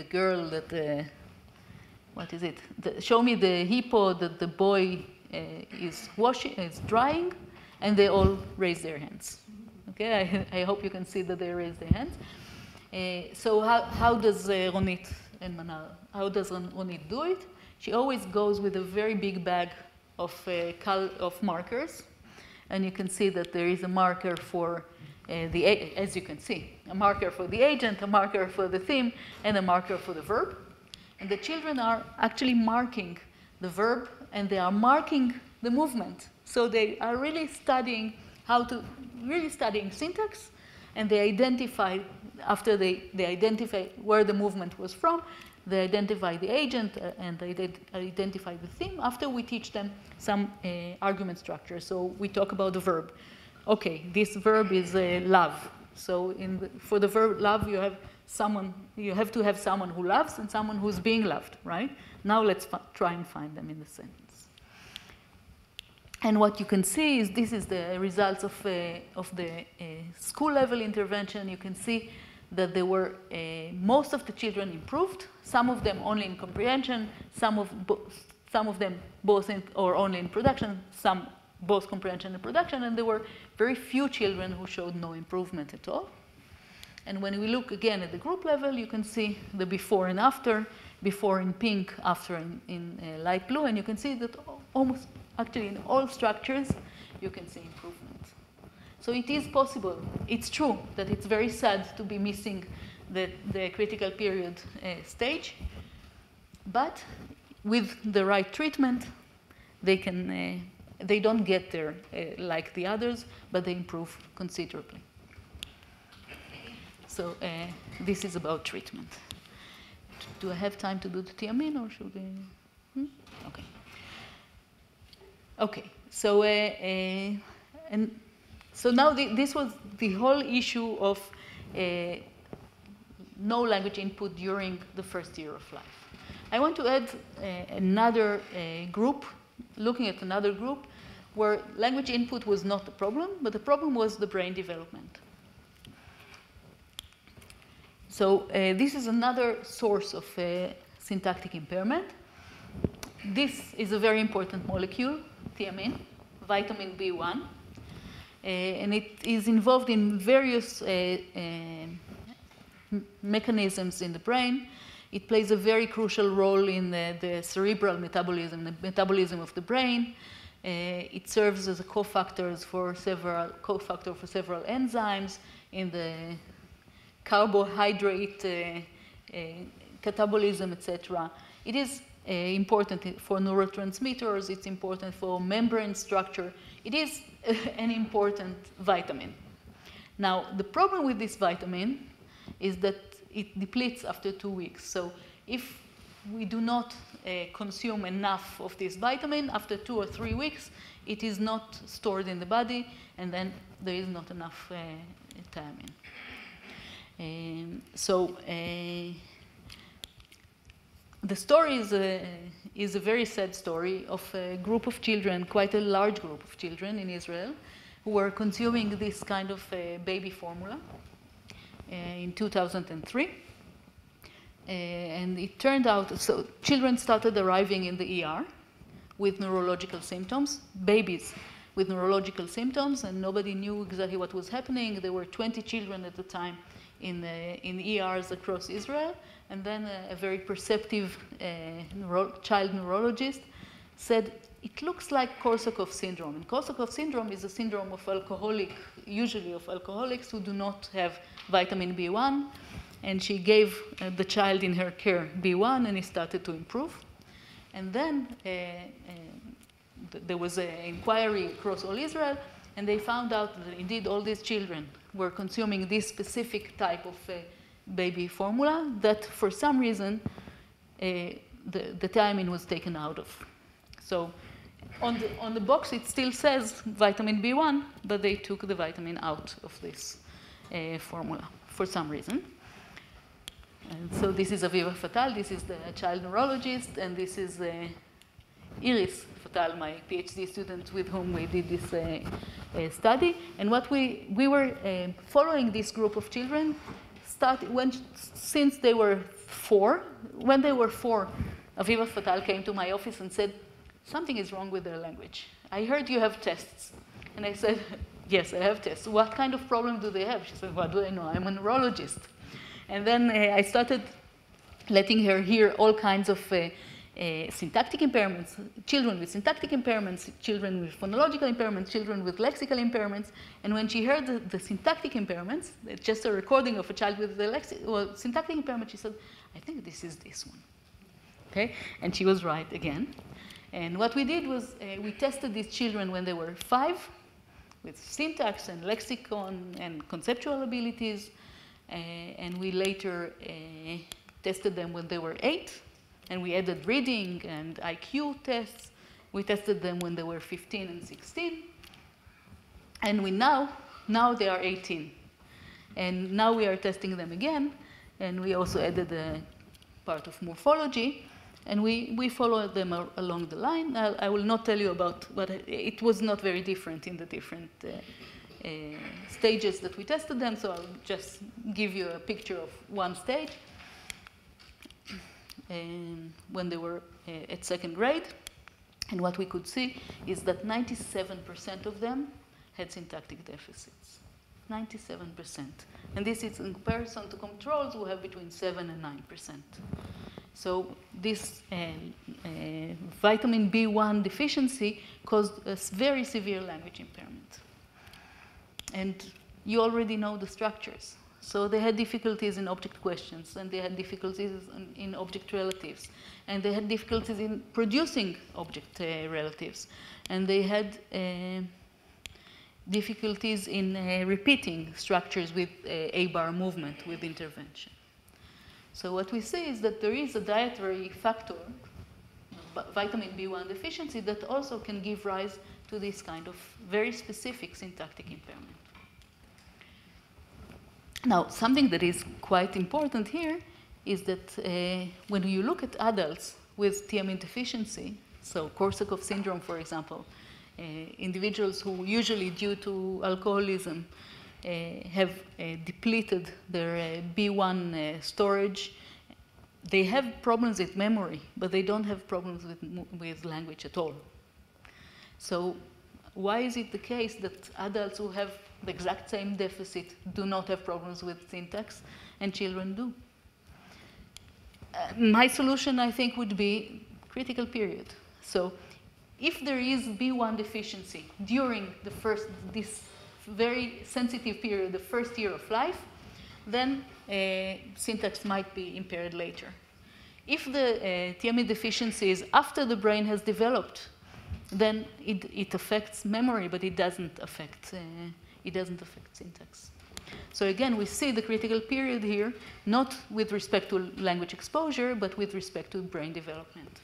girl that, what is it? Show me the hippo that the boy is drying, and they all raise their hands. Okay, I hope you can see that they raise their hands. So how does Ronit and Manar, how does Ronit do it? She always goes with a very big bag of markers. And you can see that there is a marker for as you can see, a marker for the agent, a marker for the theme, and a marker for the verb. And the children are actually marking the verb, and they are marking the movement. So they are really studying studying syntax, and they identify, after they identify where the movement was from, they identify the agent and they identify the theme. After we teach them some argument structure. So we talk about the verb. Okay, this verb is love. So for the verb love, you have to have someone who loves and someone who's being loved, right? Now let's try and find them in the sentence. And what you can see is this is the results of the school level intervention. You can see that there were most of the children improved. Some of them only in comprehension, some of them both or only in production, some both comprehension and production, and there were very few children who showed no improvement at all. And when we look again at the group level, you can see the before and after, before in pink, after in light blue, and you can see that almost actually in all structures, you can see improvement. So it is possible. It's true that it's very sad to be missing the critical period stage, but with the right treatment, they don't get there like the others, but they improve considerably. So this is about treatment. Do I have time to do the tiamin, or should we? Okay. Okay. So so now this was the whole issue of no language input during the first year of life. I want to add another group, looking at another group where language input was not the problem, but the problem was the brain development. So this is another source of syntactic impairment. This is a very important molecule, thiamine, vitamin B1, and it is involved in various mechanisms in the brain. It plays a very crucial role in the cerebral metabolism, the metabolism of the brain. It serves as a cofactor for several enzymes in the carbohydrate catabolism, etc. It is important for neurotransmitters. It's important for membrane structure. It is an important vitamin. Now, the problem with this vitamin is that it depletes after 2 weeks. So if we do not consume enough of this vitamin, after 2 or 3 weeks, it is not stored in the body, and then there is not enough thiamine. The story is a very sad story of a group of children, quite a large group of children in Israel, who were consuming this kind of baby formula in 2003. And it turned out, so children started arriving in the ER with neurological symptoms, babies with neurological symptoms, and nobody knew exactly what was happening. There were 20 children at the time in ERs across Israel, and then a very perceptive child neurologist said, it looks like Korsakoff syndrome. And Korsakoff syndrome is a syndrome of usually of alcoholics who do not have vitamin B1. And she gave the child in her care B1, and he started to improve. And then there was an inquiry across all Israel, and they found out that indeed all these children were consuming this specific type of baby formula that for some reason the thiamine was taken out of. So on the box it still says vitamin B1, but they took the vitamin out of this formula for some reason. And so this is Aviva Fatal, this is the child neurologist, and this is Iris Fatal, my PhD student with whom we did this study. And what we were following this group of children since they were 4. When they were 4, Aviva Fatal came to my office and said, something is wrong with their language. I heard you have tests. And I said, yes, I have tests. What kind of problem do they have? She said, what do I know? I'm a neurologist. And then I started letting her hear all kinds of syntactic impairments, children with syntactic impairments, children with phonological impairments, children with lexical impairments. And when she heard the syntactic impairments, just a recording of a child with the syntactic impairment, she said, I think this is this one. Okay? And she was right again. And what we did was we tested these children when they were 5 with syntax and lexicon and conceptual abilities. And we later tested them when they were 8. And we added reading and IQ tests. We tested them when they were 15 and 16. And we now they are 18. And now we are testing them again. And we also added a part of morphology. And we follow them along the line. I will not tell you about what it was not very different in the different stages that we tested them. So I'll just give you a picture of one stage. When they were at 2nd grade. And what we could see is that 97% of them had syntactic deficits. 97%. And this is in comparison to controls who have between 7 and 9%. So this vitamin B1 deficiency caused a very severe language impairment. And you already know the structures. So they had difficulties in object questions, and they had difficulties in object relatives, and they had difficulties in producing object relatives, and they had difficulties in repeating structures with A-bar movement with intervention. So what we see is that there is a dietary factor, vitamin B1 deficiency, that also can give rise to this kind of very specific syntactic impairment. Now, something that is quite important here is that when you look at adults with thiamine deficiency, so Korsakoff syndrome, for example, individuals who usually due to alcoholism have depleted their B1 storage, they have problems with memory, but they don't have problems with language at all. So why is it the case that adults who have the exact same deficit do not have problems with syntax, and children do? My solution, I think, would be critical period. So if there is B1 deficiency during this very sensitive period, the first year of life, then syntax might be impaired later. If the thiamine deficiency is after the brain has developed, then it affects memory, but it doesn't affect syntax. So again, we see the critical period here, not with respect to language exposure, but with respect to brain development.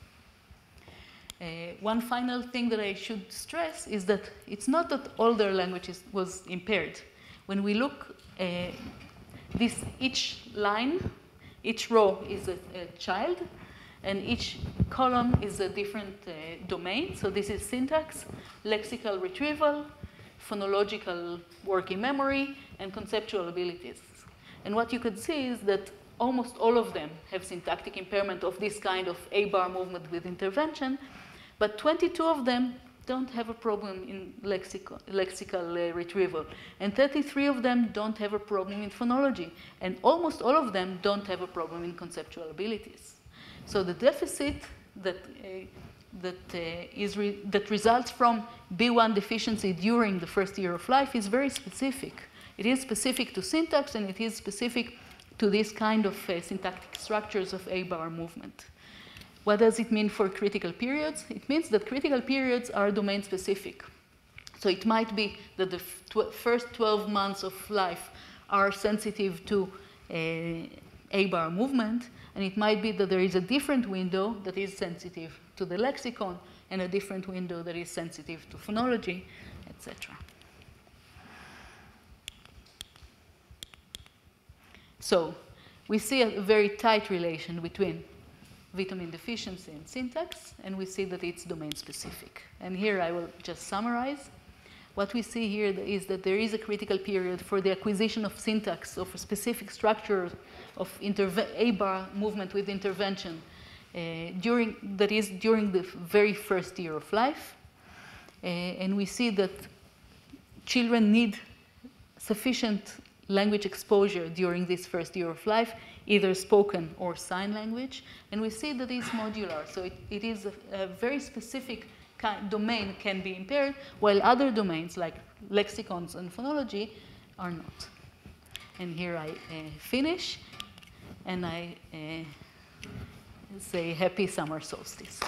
One final thing that I should stress is that it's not that all their language was impaired. When we look, each line, each row is a child, and each column is a different domain. So this is syntax, lexical retrieval, phonological working memory, and conceptual abilities. And what you could see is that almost all of them have syntactic impairment of this kind of A-bar movement with intervention, but 22 of them don't have a problem in lexical retrieval, and 33 of them don't have a problem in phonology, and almost all of them don't have a problem in conceptual abilities. So the deficit that results from B1 deficiency during the first year of life is very specific. It is specific to syntax, and it is specific to this kind of syntactic structures of A-bar movement. What does it mean for critical periods? It means that critical periods are domain-specific. So it might be that the first 12 months of life are sensitive to A-bar movement, and it might be that there is a different window that is sensitive to the lexicon, and a different window that is sensitive to phonology, etc. So we see a very tight relation between vitamin deficiency and syntax, and we see that it's domain-specific. And here I will just summarize. What we see here is that there is a critical period for the acquisition of syntax of a specific structure of A-bar movement with intervention during the very first year of life. And we see that children need sufficient language exposure during this first year of life, either spoken or sign language. And we see that it's modular, so it is a very specific domain can be impaired, while other domains like lexicons and phonology are not. And here I finish, and I say happy summer solstice.